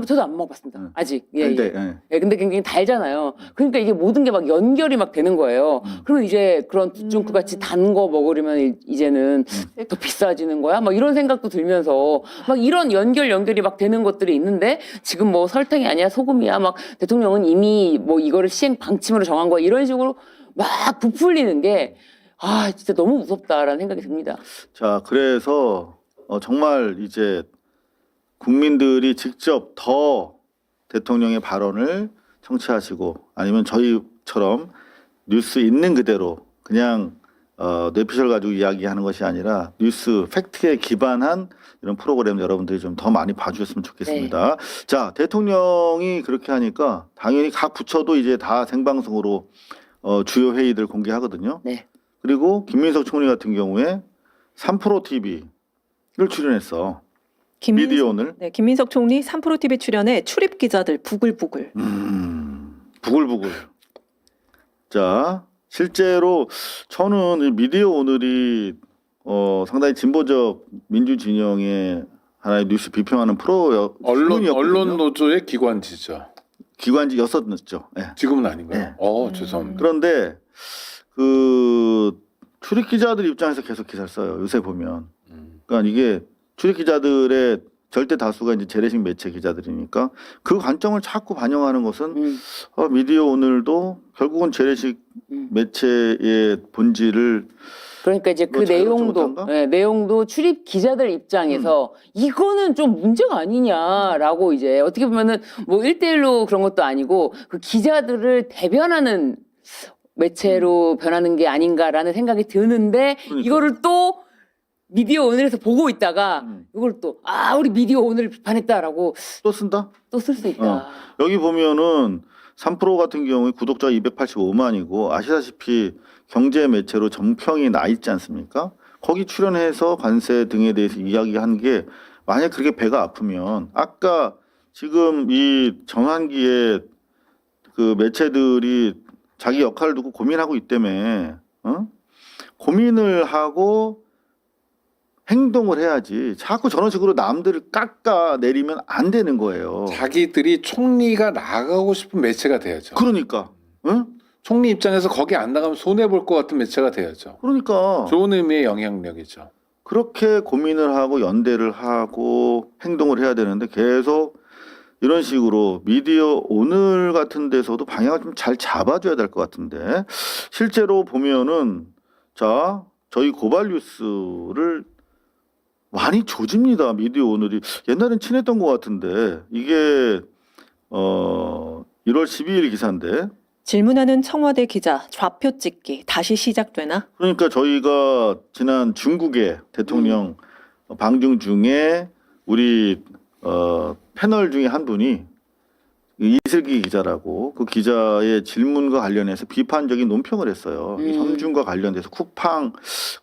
저도 안 먹어봤습니다. 아직. 예, 근데 예. 예, 근데 굉장히 달잖아요. 그러니까 이게 모든 게 막 연결이 막 되는 거예요. 그러면 이제 그런 두쫑크 같이 단 거 먹으려면 이제는 더 비싸지는 거야? 막 이런 생각도 들면서 막 이런 연결이 막 되는 것들이 있는데 지금 뭐 설탕이 아니야 소금이야 막 대통령은 이미 뭐 이거를 시행 방침으로 정한 거야 이런 식으로 막 부풀리는 게 진짜 너무 무섭다라는 생각이 듭니다. 자, 그래서 정말 이제 국민들이 직접 더 대통령의 발언을 청취하시고 아니면 저희처럼 뉴스 있는 그대로 그냥 뇌피셜 가지고 이야기하는 것이 아니라 뉴스 팩트에 기반한 이런 프로그램 여러분들이 좀 더 많이 봐주셨으면 좋겠습니다. 자, 대통령이 그렇게 하니까 당연히 각 부처도 이제 다 생방송으로 주요 회의들 공개하거든요. 네. 그리고 김민석 총리 같은 경우에 3프로 TV를 출연했어. 미디어 오늘. 네, 김민석 총리 3프로TV 출연에 출입 기자들 부글부글. 부글부글. 자, 실제로 저는 이 미디어 오늘이 상당히 진보적 민주 진영의 하나의 뉴스 비평하는 언론 노조의 기관지죠. 기관지였었죠. 예. 지금은 아닌가요? 네. 죄송합니다. 그런데 그 출입 기자들 입장에서 계속 기사를 써요. 요새 보면. 그러니까 이게 출입 기자들의 절대 다수가 이제 재래식 매체 기자들이니까 그 관점을 자꾸 반영하는 것은 미디어 오늘도 결국은 재래식 매체의 본질을 그러니까 이제 그 잘못 못한가? 내용도 출입 기자들 입장에서 이거는 좀 문제가 아니냐라고 이제 어떻게 보면은 뭐 1대1로 그런 것도 아니고 그 기자들을 대변하는 매체로 변하는 게 아닌가라는 생각이 드는데 그러니까. 이거를 또 미디어 오늘에서 보고 있다가 이걸 또 우리 미디어 오늘을 비판했다라고 또 쓴다? 또 쓸 수 있다. 여기 보면은 3프로 같은 경우에 구독자가 285만이고 아시다시피 경제 매체로 정평이 나 있지 않습니까? 거기 출연해서 관세 등에 대해서 이야기한 게 만약 그렇게 배가 아프면 아까 지금 이 전환기에 그 매체들이 자기 역할을 두고 고민하고 있다며 고민을 하고 행동을 해야지 자꾸 저런 식으로 남들을 깎아내리면 안 되는 거예요. 자기들이 총리가 나가고 싶은 매체가 돼야죠. 그러니까 응? 총리 입장에서 거기 안 나가면 손해볼 것 같은 매체가 돼야죠. 그러니까 좋은 의미의 영향력이죠. 그렇게 고민을 하고 연대를 하고 행동을 해야 되는데 계속 이런 식으로 미디어 오늘 같은 데서도 방향을 좀 잘 잡아줘야 될 것 같은데 실제로 보면은 자 저희 고발 뉴스를 많이 조집니다. 미디어 오늘이 옛날엔 친했던 것 같은데 이게 1월 12일 기사인데 질문하는 청와대 기자 좌표 찍기 다시 시작되나? 그러니까 저희가 지난 중국의 대통령 방중 중에 우리 패널 중에 한 분이 이슬기 기자라고 그 기자의 질문과 관련해서 비판적인 논평을 했어요. 이 섬중과 관련돼서 쿠팡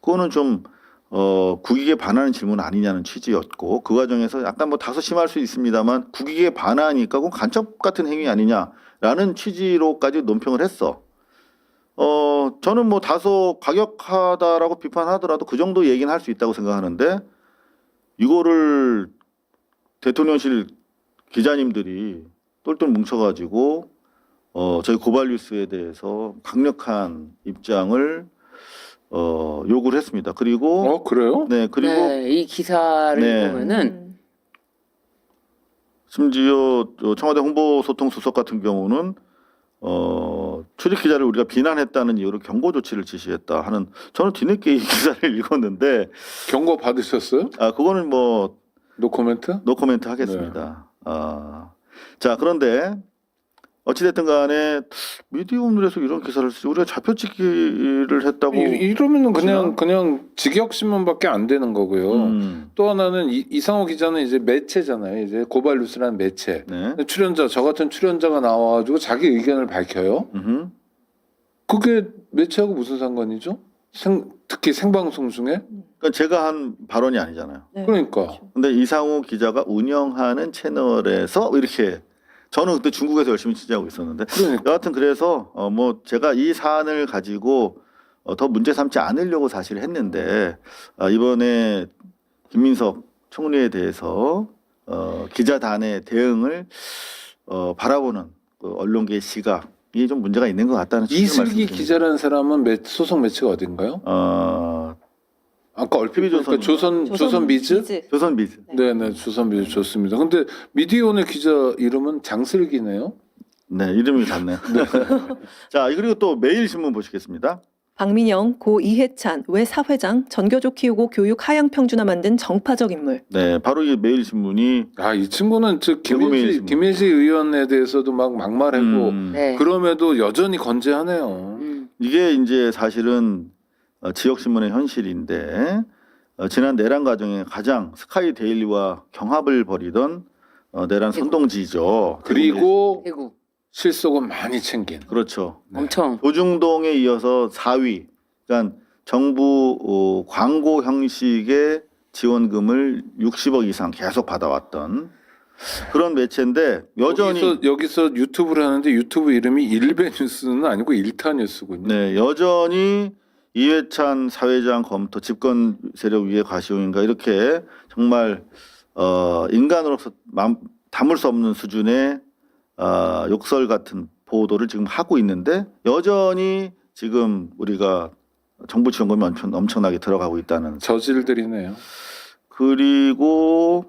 그거는 좀 국익에 반하는 질문 아니냐는 취지였고 그 과정에서 약간 뭐 다소 심할 수 있습니다만 국익에 반하니까 그건 간첩 같은 행위 아니냐라는 취지로까지 논평을 했어. 저는 뭐 다소 과격하다라고 비판하더라도 그 정도 얘기는 할 수 있다고 생각하는데 이거를 대통령실 기자님들이 똘똘 뭉쳐가지고 저희 고발뉴스에 대해서 강력한 입장을 요구를 했습니다. 그리고 그래요? 네 그리고 네, 이 기사를 네. 보면은 심지어 청와대 홍보소통수석 같은 경우는 출입 기자를 우리가 비난했다는 이유로 경고 조치를 지시했다 하는 저는 뒤늦게 이 기사를 읽었는데 경고 받으셨어요? 그거는 뭐 노코멘트? 노코멘트 하겠습니다. 자 그런데 어찌됐든 간에 미디어 오늘에서 이런 기사를 쓰지 우리가 좌표찍기를 했다고 이러면은 보시나? 그냥 직역신문밖에 안 되는 거고요. 또 하나는 이상호 기자는 이제 매체잖아요. 이제 고발뉴스라는 매체. 네. 출연자 저 같은 출연자가 나와가지고 자기 의견을 밝혀요. 그게 매체하고 무슨 상관이죠? 특히 생방송 중에? 그러니까 제가 한 발언이 아니잖아요. 네. 그러니까. 근데 이상우 기자가 운영하는 채널에서 이렇게 저는 그때 중국에서 열심히 취재하고 있었는데 그러니까. 여하튼 그래서 뭐 제가 이 사안을 가지고 더 문제 삼지 않으려고 사실 했는데 이번에 김민석 총리에 대해서 기자단의 대응을 바라보는 그 언론계의 시각이 좀 문제가 있는 것 같다는 취지를 이슬기 말씀드립니다. 기자라는 사람은 소속 매체가 어딘가요? 아까 얼핏 보니까 조선비즈? 조선비즈. 네네, 조선비즈 좋습니다. 근데 미디어오늘 기자 이름은 장슬기네요. 네, 이름이 같네요. 자, 그리고 또 매일신문 보시겠습니다. 박민영, 고 이해찬, 외 사회장, 전교조 키우고 교육 하향 평준화 만든 정파적 인물. 네, 바로 이 매일신문이 이 친구는 매일신문. 김혜지 의원에 대해서도 막 막말하고 네. 그럼에도 여전히 건재하네요. 이게 이제 사실은 지역신문의 현실인데 지난 내란 과정에 가장 스카이 데일리와 경합을 벌이던 내란 선동지죠. 그리고 대구 실속은 많이 챙긴. 그렇죠. 엄청 조중동에 이어서 4위. 그러니까 정부 광고 형식의 지원금을 60억 이상 계속 받아왔던 그런 매체인데 여전히 여기서 유튜브를 하는데 유튜브 이름이 일베뉴스는 아니고 일타뉴스군요. 네, 여전히 이해찬 사회장 검토 집권 세력 위에 과시용인가 이렇게 정말 인간으로서 담을 수 없는 수준의 욕설 같은 보도를 지금 하고 있는데 여전히 지금 우리가 정부 지원금이 엄청나게 들어가고 있다는. 저질들이네요. 그리고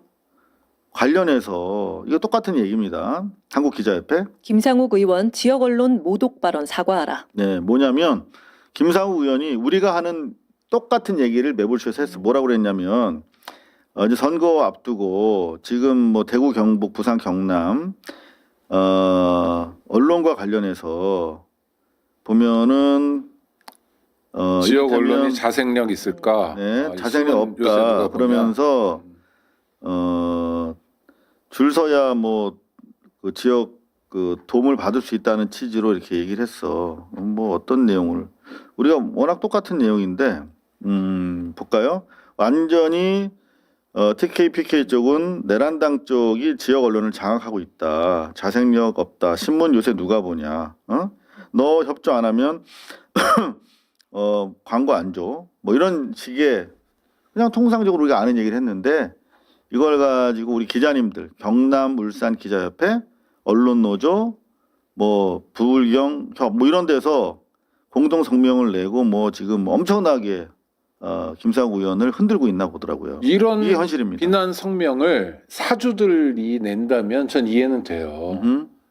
관련해서 이거 똑같은 얘기입니다. 한국기자협회. 김상욱 의원, 지역 언론 모독 발언 사과하라. 네, 뭐냐면 김상욱 의원이 우리가 하는 똑같은 얘기를 매불쇼에서 했어. 뭐라고 그랬냐면 이제 선거 앞두고 지금 뭐 대구, 경북, 부산, 경남 언론과 관련해서 보면은 지역 이를테면 언론이 자생력 있을까? 네, 자생력 요새 없다. 누가 그러면서 줄 서야 뭐 그 지역 그 도움을 받을 수 있다는 취지로 이렇게 얘기를 했어. 뭐 어떤 내용을 우리가 워낙 똑같은 내용인데 볼까요? 완전히 TK, PK 쪽은 내란당 쪽이 지역 언론을 장악하고 있다. 자생력 없다. 신문 요새 누가 보냐? 너 협조 안 하면 광고 안 줘. 뭐 이런 식의 그냥 통상적으로 우리가 아는 얘기를 했는데 이걸 가지고 우리 기자님들 경남 울산 기자협회 언론노조 뭐 부울경 협 뭐 이런 데서 공동 성명을 내고 뭐 지금 엄청나게 김상욱 의원을 흔들고 있나 보더라고요. 이런 이게 현실입니다. 비난 성명을 사주들이 낸다면 전 이해는 돼요.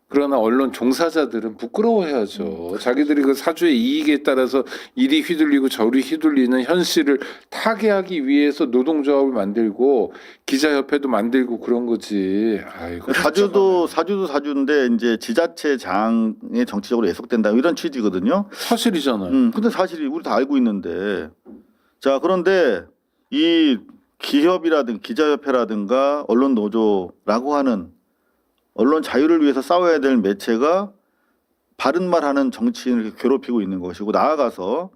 그러나 언론 종사자들은 부끄러워해야죠. 자기들이 그 사주의 이익에 따라서 이리 휘둘리고 저리 휘둘리는 현실을 타개하기 위해서 노동조합을 만들고 기자협회도 만들고 그런 거지. 아이고, 사주도 사주인데 이제 지자체장에 정치적으로 예속된다 이런 취지거든요. 사실이잖아요. 근데 사실이 우리 다 알고 있는데 자 그런데 이 기협이라든가 기자협회라든가 언론노조라고 하는 언론 자유를 위해서 싸워야 될 매체가 바른 말하는 정치인을 괴롭히고 있는 것이고 나아가서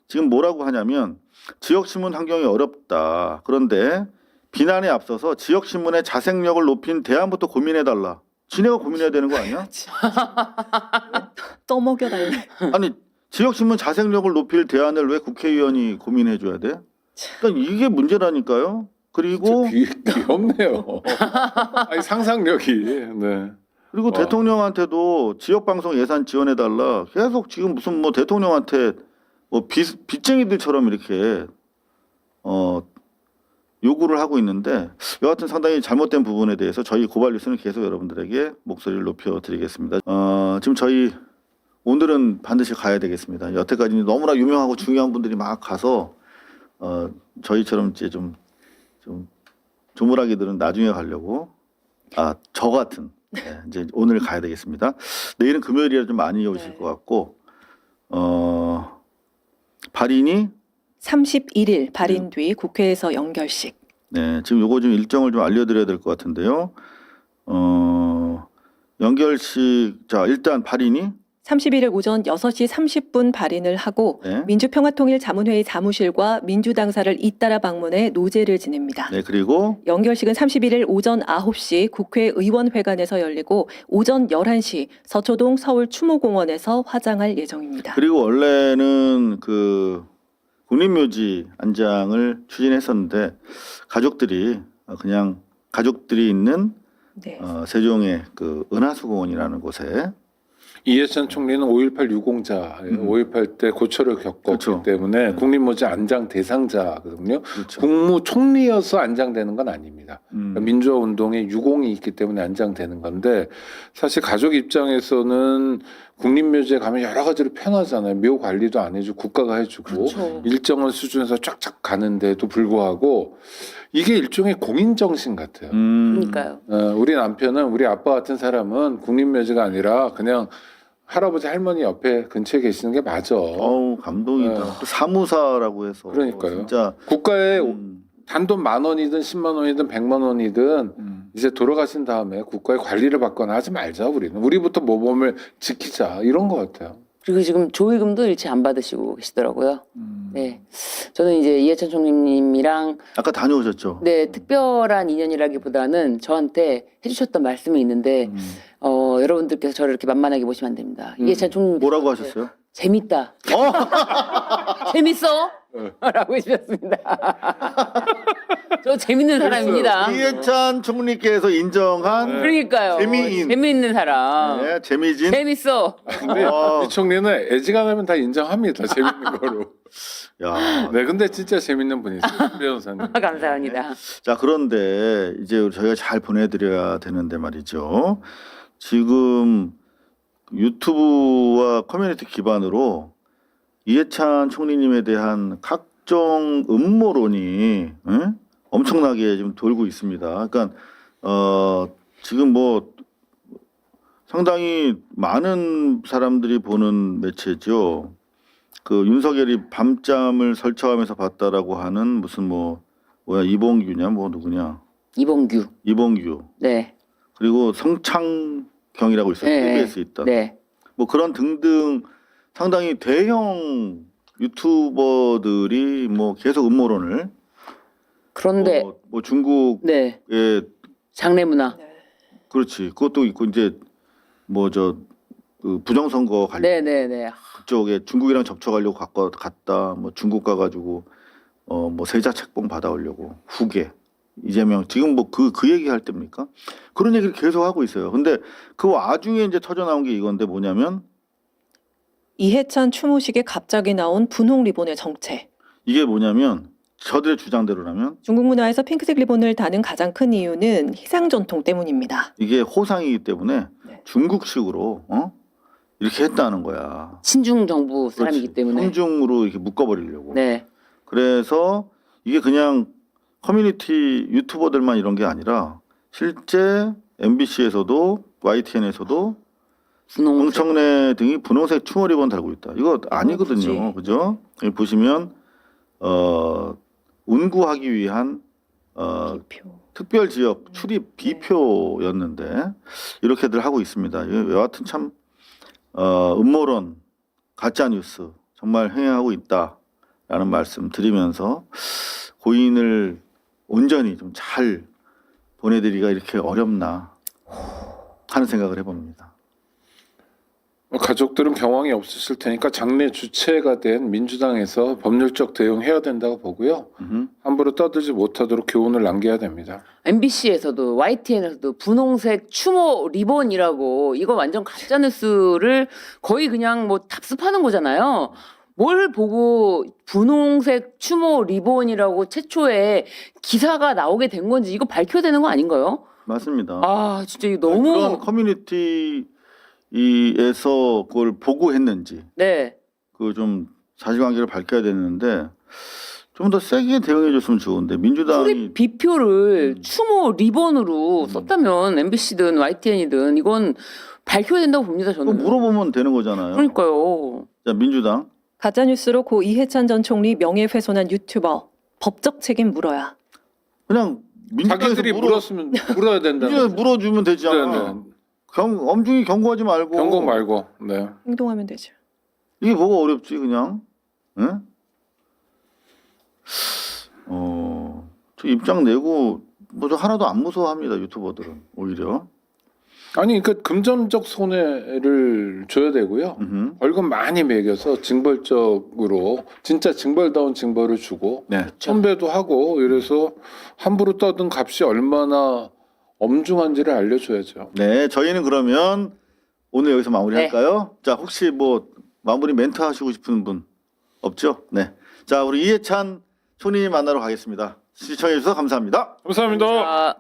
지금 뭐라고 하냐면 지역신문 환경이 어렵다. 그런데 비난에 앞서서 지역신문의 자생력을 높인 대안부터 고민해달라. 지네가 고민해야 되는 거 아니야? 떠먹여달래. 아니 지역신문 자생력을 높일 대안을 왜 국회의원이 고민해줘야 돼? 그러니까 이게 문제라니까요. 그리고 귀엽네요. 아니, 상상력이. 네. 그리고 대통령한테도 지역 방송 예산 지원해 달라. 계속 지금 무슨 뭐 대통령한테 뭐 빚쟁이들처럼 이렇게 요구를 하고 있는데 여하튼 상당히 잘못된 부분에 대해서 저희 고발 뉴스는 계속 여러분들에게 목소리를 높여드리겠습니다. 지금 저희 오늘은 반드시 가야 되겠습니다. 여태까지 너무나 유명하고 중요한 분들이 막 가서 저희처럼 이제 좀 조물하기들은 나중에 가려고 저 같은 이제 오늘 가야 되겠습니다. 내일은 금요일이라 좀 많이 오실 것 같고 발인이 31일 발인 뒤 국회에서 연결식. 네, 지금 요거 좀 일정을 좀 알려드려야 될 것 같은데요. 연결식 자 일단 발인이 31일 오전 6시 30분 발인을 하고 네. 민주평화통일자문회의 사무실과 민주당사를 잇따라 방문해 노제를 지냅니다. 네 그리고 연결식은 31일 오전 9시 국회의원회관에서 열리고 오전 11시 서초동 서울추모공원에서 화장할 예정입니다. 그리고 원래는 그 국립묘지 안장을 추진했었는데 가족들이 그냥 가족들이 있는 네. 세종의 그 은하수공원이라는 곳에 이해찬 총리는 5.18 유공자예요. 5.18 때 고초를 겪었기 그렇죠. 때문에 국립묘지 안장 대상자거든요. 그렇죠. 국무총리여서 안장되는 건 아닙니다. 음. 민주화 운동에 유공이 있기 때문에 안장되는 건데 사실 가족 입장에서는 국립묘지에 가면 여러 가지로 편하잖아요. 묘 관리도 안 해주고 국가가 해주고 그렇죠. 일정한 수준에서 쫙쫙 가는데도 불구하고 이게 일종의 공인정신 같아요. 그러니까요. 우리 남편은 우리 아빠 같은 사람은 국립묘지가 아니라 그냥 할아버지 할머니 옆에 근처에 계시는 게 맞아. 어우 감동이다. 네. 또 사무사라고 해서 그러니까요. 진짜 국가에 음. 단돈 10,000원이든 10만 원이든 100만 원이든 이제 돌아가신 다음에 국가의 관리를 받거나 하지 말자 우리는. 우리부터 모범을 지키자 이런 것 같아요. 그리고 지금 조의금도 일체 안 받으시고 계시더라고요. 네, 저는 이제 이해찬 총리님이랑 아까 다녀오셨죠? 네 특별한 인연이라기보다는 저한테 해주셨던 말씀이 있는데 여러분들께서 저를 이렇게 만만하게 보시면 안 됩니다. 이해찬 총리 뭐라고 하셨어요? 재밌다. 재밌어? 라고 해주셨습니다. 저 재밌는 사람입니다. 이해찬 총리께서 인정한 그러니까요. 재미인. 재미있는 사람. 네, 재미진. 재밌어. 근데 이 총리는 애지간하면 다 인정합니다. 재밌는 거로. 야. 네, 근데 진짜 재밌는 분이세요. 변호사님. 감사합니다. 자 그런데 이제 저희가 잘 보내드려야 되는데 말이죠. 지금 유튜브와 커뮤니티 기반으로 이해찬 총리님에 대한 각종 음모론이 엄청나게 지금 돌고 있습니다. 그러니까 지금 뭐 상당히 많은 사람들이 보는 매체죠. 그 윤석열이 밤잠을 설쳐하면서 봤다라고 하는 무슨 뭐야 이봉규냐 뭐 누구냐 이봉규 네. 그리고 성창경이라고 있어요. 네. KBS에 있다. 네. 뭐 그런 등등 상당히 대형 유튜버들이 뭐 계속 음모론을 그런데 뭐 중국의 네. 장례문화. 그렇지 그것도 있고 이제 뭐 그 부정선거 관련 네네네. 그쪽에 중국이랑 접촉하려고 갔다 뭐 중국 가가지고 뭐 세자 책봉 받아오려고 후계 이재명 지금 뭐 그 얘기 할 때입니까? 그런 얘기를 계속 하고 있어요. 근데 그 와중에 이제 터져 나온 게 이건데 뭐냐면 이해찬 추모식에 갑자기 나온 분홍 리본의 정체. 이게 뭐냐면 저들의 주장대로라면 중국 문화에서 핑크색 리본을 다는 가장 큰 이유는 희상 전통 때문입니다. 이게 호상이기 때문에 네. 중국식으로 이렇게 했다는 거야. 친중 정부 사람이기 그렇지. 때문에. 성중으로 이렇게 묶어버리려고. 네. 그래서 이게 그냥 커뮤니티 유튜버들만 이런 게 아니라 실제 MBC에서도 YTN에서도 분홍. 정청래 등이 분홍색 추모 리본 달고 있다. 이거 아니거든요. 그죠? 여기 보시면 운구하기 위한 비표. 특별 지역 출입 비표였는데 이렇게들 하고 있습니다. 이거 여하튼 참 음모론, 가짜 뉴스 정말 행해하고 있다라는 말씀 드리면서 고인을 온전히 좀 잘 보내드리기가 이렇게 어렵나 하는 생각을 해봅니다. 가족들은 경황이 없으실 테니까 장례 주체가 된 민주당에서 법률적 대응해야 된다고 보고요. 함부로 떠들지 못하도록 교훈을 남겨야 됩니다. MBC에서도 YTN에서도 분홍색 추모 리본이라고 이거 완전 가짜 뉴스를 거의 그냥 뭐 답습하는 거잖아요. 뭘 보고 분홍색 추모 리본이라고 최초에 기사가 나오게 된 건지 이거 밝혀야 되는 거 아닌가요? 맞습니다. 아 진짜 이거 그런 너무 커뮤니티에서 그걸 보고했는지 네. 그 좀 사실관계를 밝혀야 되는데 좀 더 세게 대응해줬으면 좋은데 민주당이 출입 비표를 추모 리본으로 썼다면 MBC든 YTN이든 이건 밝혀야 된다고 봅니다. 그거 저는. 물어보면 되는 거잖아요. 그러니까요. 자 민주당 가짜뉴스로 고 이해찬 전 총리 명예훼손한 유튜버 법적 책임 물어야. 그냥 민주당에서 자기들이 물었으면 물어야 된다는 물어주면 되잖아. 네. 엄중히 경고하지 말고. 경고 말고. 네. 행동하면 되죠. 이게 뭐가 어렵지 그냥? 응? 저 입장 내고 뭐 저 하나도 안 무서워합니다 유튜버들은 오히려. 아니 그러니까 금전적 손해를 줘야 되고요. 벌금 많이 매겨서 징벌적으로 진짜 징벌다운 징벌을 주고 네. 선배도 하고 이래서 함부로 떠든 값이 얼마나 엄중한지를 알려줘야죠. 네, 저희는 그러면 오늘 여기서 마무리할까요? 자, 혹시 뭐 마무리 멘트 하시고 싶은 분 없죠? 네. 자, 우리 이해찬 총리 만나러 가겠습니다. 시청해 주셔서 감사합니다. 감사합니다. 아.